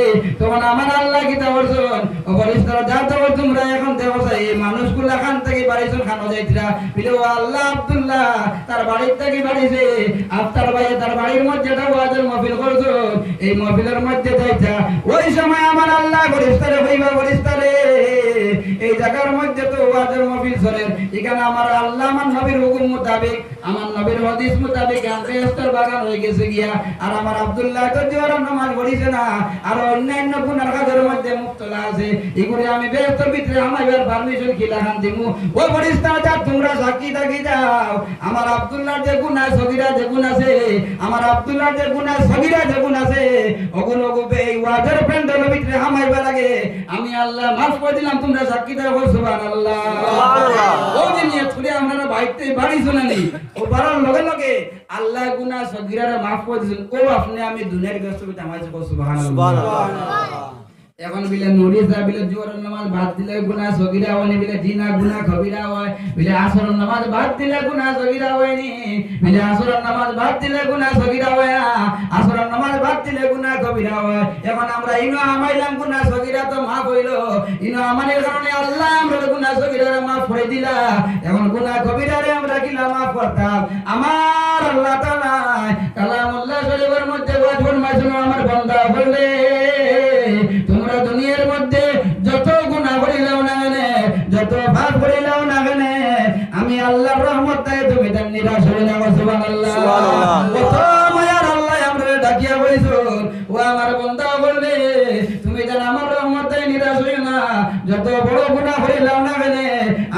তখন আমার আল্লাহ কি তা বলছেন ও পরিষ্কার যা তো তোমরা এখন দেখো এই মানুষগুলা খান থেকে বাড়িছেন খানো যাইতরা বলে ও আল্লাহ আব্দুল্লাহ তার বাড়ির থেকে বাড়িছে, আফতার ভাই তার বাড়ির মধ্যে একটা ওয়াজের মাহফিল করছো, এই মাহফিলের মধ্যে যাইতা ওই সময় আমার আল্লাহ ফেরেশতারে হইবা ফেরেশতারে এই জায়গার মধ্যে তো ওয়াজের মাহফিল চলে, এখানে আমার আল্লাহ আমার নবীর হুকুম মোতাবেক আমার নবীর হাদিস মোতাবেক ফেরেশতার বাগান হয়ে গেছে গিয়া, আর আমার আব্দুল্লাহ তো জোহরের নামাজ পড়িছে না, আর অন্যান্য গুনার কাজের মধ্যে মুক্তলা আছে, এগুলি আমি ফেরেশতার ভিতরে আমাইবার পারমিশন কি লাগান দিমু। ও ফেরেশতারা যা তোমরা সাক্ষী থাকি যাও আমার আব্দুল্লাহর যে গুনাহ সগীরা যে গুনাহ আছে, আমার আব্দুল্লাহর যে গুনাহ সগীরা যে গুনাহ আছে ওগুলো এই ওয়াজের প্যান্ডেলের ভিতরে আমাইবার আগে আমি আল্লাহ মাফ করে দিলাম, তোমরা সাক্ষী দাও সুবহানাল্লাহ। ও নিয়ে ছুড়ে আমরা বাইতে বাড়ি শুনানি ও বাড়ার লগে লগে আল্লাহ গুনাহ সগীরারে মাফ করে দিয়েছেন। ও আপনি আমি দুনিয়ার ব্যস্ততা আমাইছে সুবহানাল্লাহ। এখন বিলে নুরি সাহেব বিলে জোহরের নামাজ বাদ দিলে গুনাহ সগীরা হয়, বিলে জিনা গুনাহ কবিরা হয়, বিলে আসরের নামাজ বাদ দিলে গুনাহ সগীরা হয়নি, বিলে আসরের নামাজ বাদ দিলে গুনাহ সগীরা হয় না, আসরের নামাজ বাদ দিলে গুনাহ কবিরা হয়। এখন আমরা ইনো আমাইলাম গুনাহ সগীরা তো মাফ হইল, ইনো আমাদের কারণে আল্লাহ আমরা গুনাহ সগীরারে মাফ করে দিলা, এখন গুনাহ কবিরারে আমরা কিলা মাফ করতাম। আমার আল্লাহ তাআলা কালামুল্লাহ শরীফের মধ্যে ওয়াজ ফরমাইছেন আমার বান্দা বলে তোমরা দুনিয়ার মধ্যে যত গুনাহ করিলাও না কেন যত পাপ করিলাও না কেন আমি আল্লাহর রহমতে তুমি তার নিরাশ হই না, সুবহানাল্লাহ। কত মায়ার আল্লাহ আমরা ডাকিয়া বইছুন ও আমার বান্দা বলে তুমি জান আমার রহমতে নিরাশ হই না, যত বড় গুনাহ করিলাও না কেন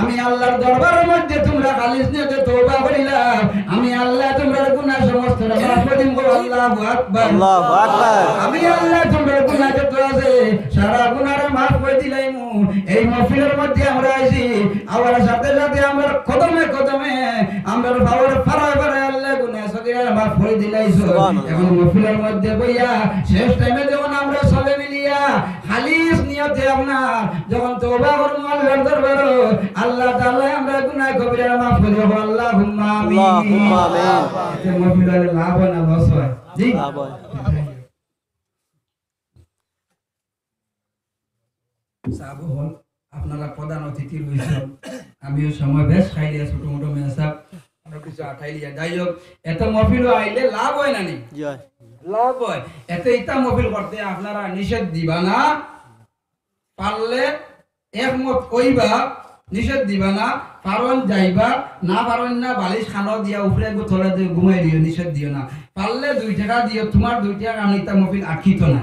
আমি আল্লাহর দরবারের মধ্যে তোমরা খালিস নিয়তে তওবা করিলাম, আমি আল্লাহ তোমরা গুনাহ সমস্ত মাফ করে দিব। আল্লাহু আকবার, আল্লাহু আকবার। আমি আল্লাহ তোমরা গুনাহ যত আছে সারা গুনাহরে মাফ করে দিলাইমু। এই মাহফিলের মধ্যে আমরা আইছি আমার সাথে সাথে আমরা কদমে কদমে আমরা পাওয়ার ফারায় ফারায় আল্লাহ গুনাহ সগীরা মাফ করে দিলাইছো এখন মহফিলের মধ্যে বইয়া শেষ টাইমে যখন আমরা সবে মিলিয়া খালিস নিয়তে আপনার যখন তওবা করব আল্লাহর দরবারে আল্লাহ তাআলা আমরা গুনাহ কবিরা মাফ করে দেব আল্লাহুম্মা আমিন আল্লাহুম্মা আমিন এতে মহফিলের লাভ হয় না লস হয় জি লাভ হয় সাবু হল আপনারা প্রধান অতিথি রয়েছেন আমিও সময় বেশ খাইলিয়া ছোট মোটো মেসাব আরো কিছু আঠাইলিয়া যাই হোক এত মহফিল আইলে লাভ হয় না নি জি হয় লাভ হয় এত ইতা মহফিল করতে আপনারা নিষেধ দিবা না পারলে একমত কইবা নিষেধ দিবা না পারন যাইবা না পারন না বালিশ খানো দিয়া উপরে গোথলে দিয়ে ঘুমাই দিও নিষেধ দিও না পারলে 2 টাকা দিও তোমার 2 টাকা আমি ইতা মহফিল আখিত না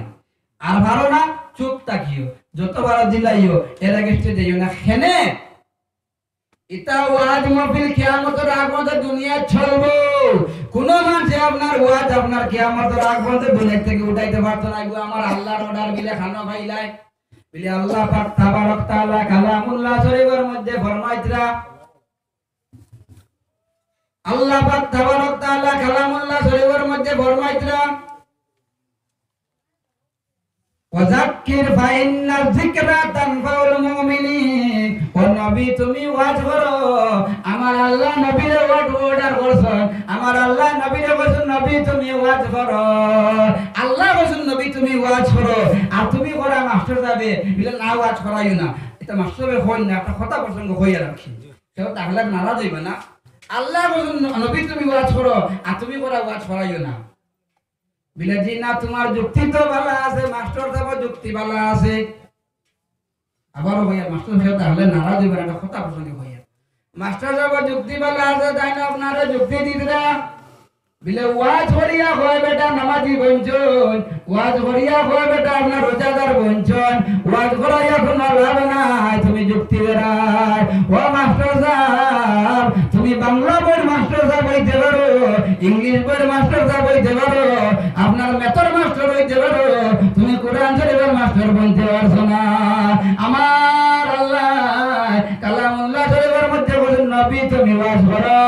আর ভালো না চুপ তাকিও যতবার দিলাইও এর আগে যাইও না খেনে ইতা ওয়াজ মহফিল কিয়ামতের আগ পর্যন্ত দুনিয়া চলবো কোন মানুষ আপনার ওয়াজ আপনার কিয়ামতের আগ পর্যন্ত দুনিয়া থেকে উঠাইতে পারতো না আমার আল্লাহর অর্ডার বিলে খানো খাইলাই বিলে আল্লাহ পাক তাবারক তাআলা কালামুল্লাহ শরীফের মধ্যে ফরমাইতরা আল্লাহ পাক তাবারক তাআলা কালামুল্লাহ শরীফের মধ্যে ফরমাইতরা ওয়াযাক্কির ফাইন্নায যিকরা তানফাউল মুমিনিন ও নবী তুমি ওয়াজ করো আমার আল্লাহ নবীর অর্ডার করছেন আমার আল্লাহ নবীর বলেন নবী তুমি ওয়াজ করো আল্লাহ বলেন নবী তুমি ওয়াজ করো আর তুমি করা মাস্টার যাবে বলে না ওয়াজ করাইও না এটা মাস্টারে কই না একটা কথা প্রসঙ্গ কইয়া রাখি সেও তাহলে নারাজ হইবা না আল্লাহ বলেন নবী তুমি ওয়াজ করো আর তুমি করা ওয়াজ করাইও না বিলাজি না তোমার যুক্তি তো ভালো আছে মাস্টার যাব যুক্তি ভালো আছে আবারও ভাইয়া মাস্টার ভাইয়া তাহলে নারাজ হইবেন একটা কথা প্রসঙ্গে ভাইয়া মাস্টার যাব যুক্তি ভালো আছে তাই না আপনারা যুক্তি দিতরা বিলে ওয়াজ করিয়া হয় বেটা নামাজি বঞ্চন ওয়াজ করিয়া হয় বেটা আপনার রোজাদার বঞ্চন ওয়াজ করাইয়া কোনো লাভ নাই তুমি যুক্তি দেরাই ও মাস্টার সাহেব তুমি বাংলা বইয়ের মাস্টার সাহেব হইতে পারো ইংলিশ বইয়ের মাস্টার সাহেব হইতে পারো আপনার মেথর মাস্টার হইতে পারো তুমি কোরআন শরীফের মাস্টার বলতে পারছো না আমার আল্লাহ কালামুল্লাহ শরীফের মধ্যে বলেন নবী তুমি ওয়াজ করো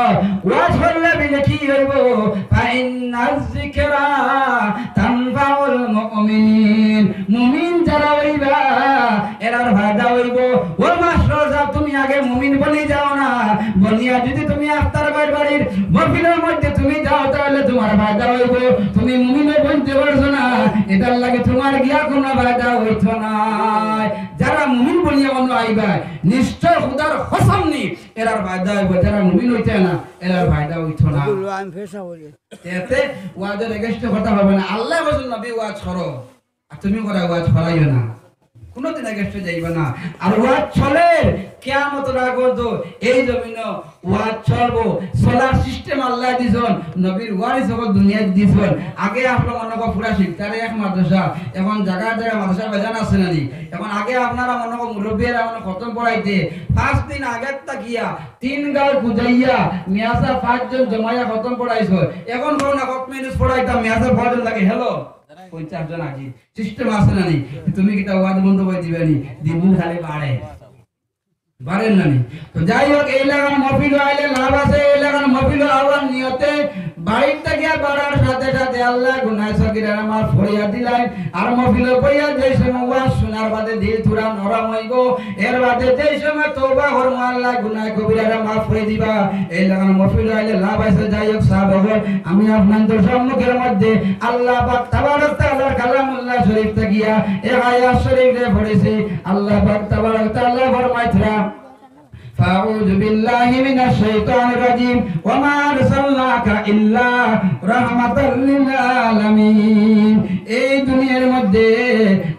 ওয়াজ করলে বিলে কি হইব ফাইন্নায যিকরা তানফাউল মুমিনিন মুমিন যারা হইবা এরার ফায়দা হইব ও মাস্টার সাহেব তুমি আগে মুমিন বনি যাও না বনিয়া যদি তুমি আফতার বাড়ির মহফিলের মধ্যে তুমি যাও তাহলে তোমার ফায়দা হইব তুমি মুমিনও বনতে পারছো না এটার লাগে তোমার গিয়া কোনো ফায়দা হইত না যারা মুমিন বনিয়া বন্ধ আইবা নিশ্চয় খোদার কসম নি এরার ফায়দা হইব যারা মুমিন হইতে না এরার ফায়দা হইত না আমি ফেসা বলি এতে ওয়াজের এগেইনস্টে কথা হবে না আল্লাহ বলেন নবী ওয়াজ করো আর তুমি করে ওয়াজ করাইও না কোনদিন এগেইনস্টে যাইবা না আর ওয়াজ চলে কিয়ামতের আগ পর্যন্ত এই জমিনে ওয়াজ চলবো সোলার সিস্টেম আল্লাহ দিছেন নবীর ওয়ারিস সকল দুনিয়া দিছেন আগে আপনারা মনে কর পুরা শিক্ষারে এক মাদ্রাসা এখন জায়গা জায়গা মাদ্রাসা বাজান আছে না নি এখন আগে আপনারা মনে কর মুরব্বিরা মনে খতম পড়াইতে 5 দিন আগে তাকিয়া 3 গাল খুঁজাইয়া মিয়াসা 5 জন জমাইয়া খতম পড়াইছো এখন কোন না কত মিনিট পড়াইতা মিয়াসা 5 জন লাগে হ্যালো 50 জন আগে সিস্টেম আছে না নি তুমি কিটা ওয়াজ বন্ধ করে দিবেনি দিন খালি বাড়ে বাড়েন না নি তো যাই হোক এই লাগান মহফিল আইলে লাভ আছে এই লাগান মহফিল আওয়ার নিয়তে বাড়িতে গিয়া বাড়ার সাথে সাথে আল্লাহ গুনাহ সগীরা আমার ফরিয়াদ দিলেন আর মহফিল কইয়া যেই সময় ওয়াজ শোনার বাদে দিল তুরা নরম হইব এর বাদে যেই সময় তওবা করব আল্লাহ গুনাহ কবিরা মাফ করে দিবা এই লাগান মহফিল আইলে লাভ আছে যাই হোক সাহাব আমি আপনাদের সম্মুখের মধ্যে আল্লাহ পাক তাবারক তাআলার কালামুল্লাহ শরীফ তাকিয়া এই আয়াত শরীফে পড়েছি আল্লাহ পাক তাবারক তাআলা ফরমাইতরা فأعوذ بالله من الشيطان الرجيم وما أرسلناك إلا رحمة للعالمين এই দুনিয়ার মধ্যে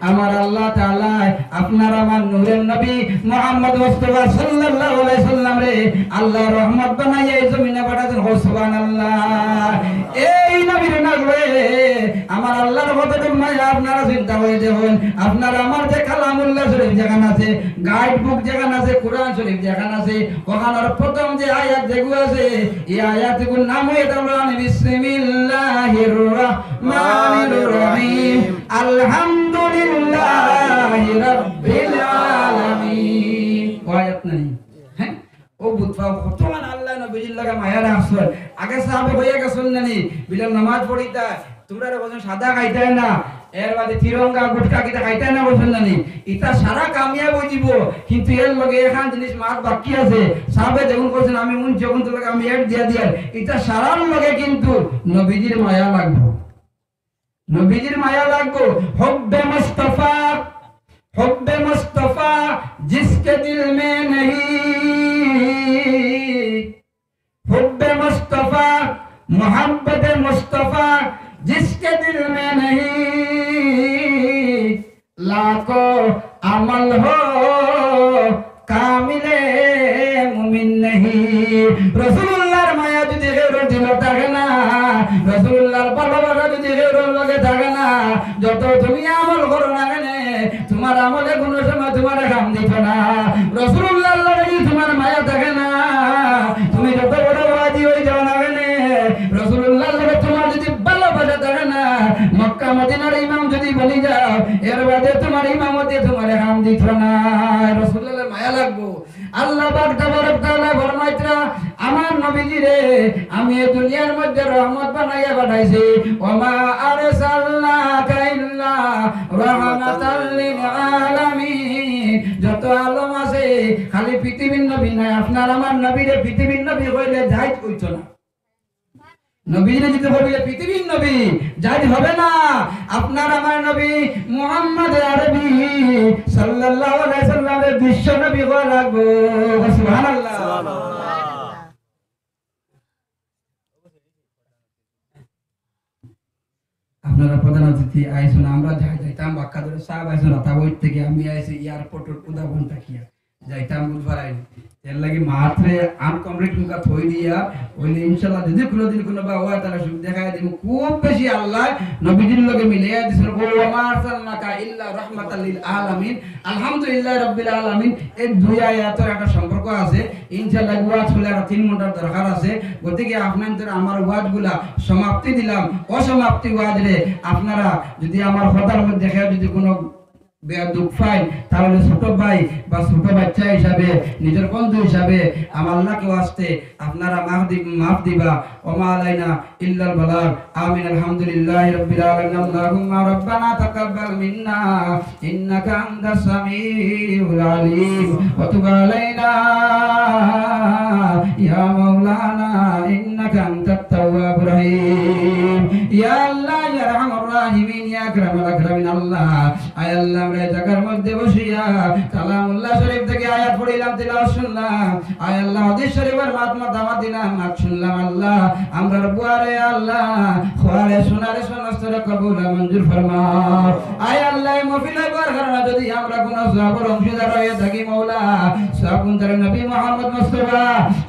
আমার আল্লাহ তাআলা আপনার আমার নূরের নবী মুহাম্মদ মুস্তাফা সাল্লাল্লাহু আলাইহি সাল্লাম রে আল্লাহ রহমত বানাইয়া এই জমিনে পাঠাতেন সুবহানাল্লাহ এই নবীর নামে আমার আল্লাহর কতটুকু মায়া আপনারা চিন্তা করে দেখুন আপনারা আমার যে কালামুল্লাহ শরীফ যেখানে আছে গাইড বুক যেখানে আছে কোরআন শরীফ যেখানে আছে ওখানের প্রথম যে আয়াত যেগুলো আছে এই আয়াতগুলোর নাম হলো বিসমিল্লাহির রহমানির রহিম আলহামদুলিল্লাহি রাব্বিল আলামিন আয়াত নাই হ্যাঁ ও বুঝপাও কতমান আল্লাহ নবীজির লাগা মায়া রাখছেন আগে সাহাবে হইয়া গেছেন নানি বিলাল নামাজ পড়িতা তোমরা বলেন সাদা খাইতে না এর বাদে তিরঙ্গা গুটকা কিটা খাইতে না বলেন নানি ইতা সারা কামিয়াব হই দিব কিন্তু এর লগে এখান জিনিস মাত বাকি আছে সাহাবে যখন কইছেন আমি মুন যখন তো লাগে আমি এড দিয়া দিয়া ইতা সারার লগে কিন্তু নবীজির মায়া লাগবো নবীজির মায়া লাগবো हुब्बे मुस्तफा जिसके दिल में नहीं हुब्बे मुस्तफा मोहब्बत मुस्तफा जिसके दिल में नहीं लाखों अमल हो कामिले मुमिन नहीं रसूलुल्लाहर माया যদি হেরো দিল থাকে না রসুলুল্লাহর ভালোবাসা যদি হেরো লগে থাকে না যত তুমি আমল করো না কেন তোমার আমলে কোনো সময় তোমার কাম দিত না রসুলুল্লাহর লগে যদি তোমার মায়া থাকে না তুমি যত বড় ওয়াজি হই যাও না কেন রসুলুল্লাহর লগে তোমার যদি ভালোবাসা থাকে না মক্কা মদিনার ইমাম যদি বলি যাও এর বাদে তোমার ইমামতে তোমার কাম দিত না রসুলুল্লাহর মায়া লাগবো আল্লাহ পাক তাবারক তাআলা ফরমাইতরা আমার নবীজি রে আমি এই দুনিয়ার মধ্যে রহমত বানাইয়া পাঠাইছি ওমা আরসালনাকা ইল্লা রাহমাতাল লিল আলামিন যত আলম আছে খালি পৃথিবীর নবী না আপনার আমার নবীরে পৃথিবীর নবী কইলে যাইত কইতো না নবীরে যদি বলিলে পৃথিবীর নবী যাইত হবে না আপনার আমার নবী মুহাম্মদ আরবি সাল্লাল্লাহু আলাইহি সাল্লামের বিশ্ব নবী হওয়া লাগবে সুবহানাল্লাহ আপনারা প্রধান অতিথি আইসুন আমরা যাইতাম বাক্কা ধরে সাহেব আইসুন রাতাবইত থেকে আমি আইছি এয়ারপোর্টের উদাবন তাকিয়া যাইতাম বুধবার আইনি এর লাগি মাত্রে আনকমপ্লিট মুখা থই দিয়া ওইলে ইনশাআল্লাহ যদি কোনোদিন কোনো বা ওয়া তাআলা সুখ দেখায় দিব খুব বেশি আল্লাহ নবীজির লগে মিলাইয়া দিছেন ও ওমা আরসালনাকা ইল্লা রাহমাতাল লিল আলামিন আলহামদুলিল্লাহ রাব্বিল আলামিন এই দুই আয়াতের একটা সম্পর্ক আছে ইনশাআল্লাহ ওয়াজ হলে আর 3 ঘন্টার দরকার আছে গতিকে আপনাদের আমার ওয়াজগুলা সমাপ্তি দিলাম অসমাপ্তি ওয়াজ রে আপনারা যদি আমার কথার মধ্যে দেখে যদি কোনো দুঃখ পাই তাহলে ছোট ভাই বা ছোট বাচ্চা হিসাবে নিজের বন্ধু হিসাবে আমার আল্লাহকে ওয়াস্তে আপনারা মাফ দিবা ওমা আলাইনা ইল্লাল বালাগ আমিন আলহামদুলিল্লাহি রাব্বিল আলামিন আল্লাহুম্মা রাব্বানা তাকাব্বাল মিন্না ইন্নাকা আনতাস সামিউল আলিম ওয়া তুব আলাইনা ইয়া মাওলানা ইন্নাকা আনতাত তাওয়াবুর রহিম ইয়া আল্লাহ ইয়া আরহামুর রাহিমিন ইয়া আকরামাল আকরামিন আল্লাহ আয় আল্লাহ আমরা জায়গার মধ্যে বসিয়া কালামুল্লাহ শরীফ থেকে আয়াত পড়িলাম তিলাওয়াত শুনলাম আয় আল্লাহ হাদিস শরীফের মাতমা দাওয়াত দিলাম মাত শুনলাম আল্লাহ আমরা বুয়ারে আল্লাহ খোয়ারে শোনারে সমস্তরে কবুল মঞ্জুর ফরমাও আয় আল্লাহ মফিলে বরখানা যদি আমরা কোন সওয়াবের অংশীদার হয়ে থাকি মাওলা সাবুনদার নবী মুহাম্মদ মুস্তাফা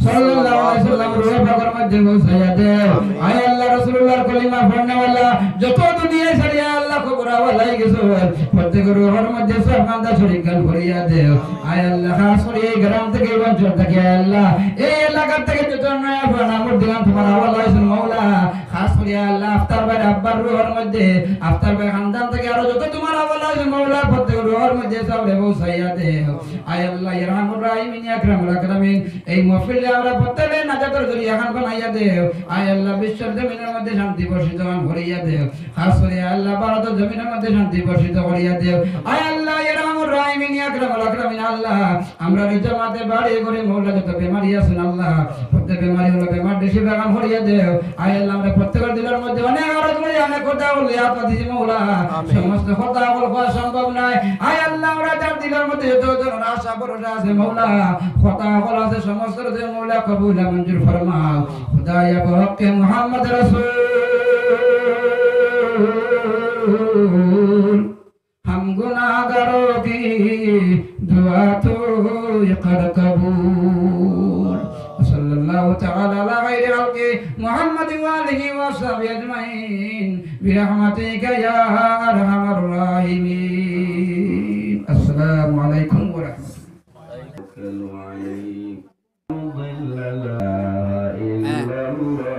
সাল্লাল্লাহু আলাইহি সাল্লাম রূহে পাকের মধ্যে পৌঁছায়া দেও আয় আল্লাহ রাসূলুল্লাহর কলিমা পড়নেওয়ালা যত দুনিয়ায় ছাড়িয়া আল্লাহ কবরওয়ালা গেছে প্রত্যেক রুহের মধ্যে সরকান্দা শরীক গান করিয়া দেও আয় আল্লাহ খাস করে এই গ্রাম থেকে বঞ্চন থেকে আল্লাহ এই এলাকা থেকে যত নয়া প্রণামত দিলাম তোমার আওয়াজ হইছেন মাওলা খাস করে আল্লাহ আফতার ভাই আব্বার রুহের মধ্যে আফতার ভাই খানদান থেকে আরো যত তোমার আওয়াজ হইছেন মাওলা প্রত্যেক রুহের মধ্যে সবরে পৌঁছাইয়া দেও আয় আল্লাহ ইয়া রাহমানুর রাহিমিন ইয়া আকরামুল আকরামিন এই মাহফিলে আমরা প্রত্যেকে নাজাতের জরিয়া খান বানাইয়া দেও আয় আল্লাহ বিশ্বের জমিনের মধ্যে শান্তি বর্ষিত করিয়া দেও খাস করে আল্লাহ ভারতের জমিনের মধ্যে শান্তি বর্ষিত করিয়া দেও আয় আল্লাহ ইয়া রাহমানুর রাহিমিন ইয়া আকরামুল আকরামিন আল্লাহ আমরা এই জামাতে বাড়ি করে মাওলা যত বেমারি আছেন আল্লাহ প্রত্যেক বেমারি হলো বেমার দেশে বেগান করিয়া দেও আয় আল্লাহ আমরা প্রত্যেকের দিলের মধ্যে অনেক আরজ করি অনেক কথা বলি আপনি দিছি মাওলা সমস্ত কথা বলা সম্ভব নয় আয় আল্লাহ আমরা যার দিলের মধ্যে যত ধরনের আশা ভরসা আছে মাওলা কথা বলা আছে সমস্ত যে মাওলা কবুল মঞ্জুর ফরমাও খুদায়া বহকে মুহাম্মদ রাসূল हम गुनाहगारों की दुआ तो कर कबूल सल्लल्लाहु तआला अला खैरि खल्क़ि मुहम्मद व आलिहि व सहबिहि अजमाइन बिरहमतिका या अरहमर राहिमीन अस्सलामु अलैकुम व रहमतुल्लाहि व बरकातुहू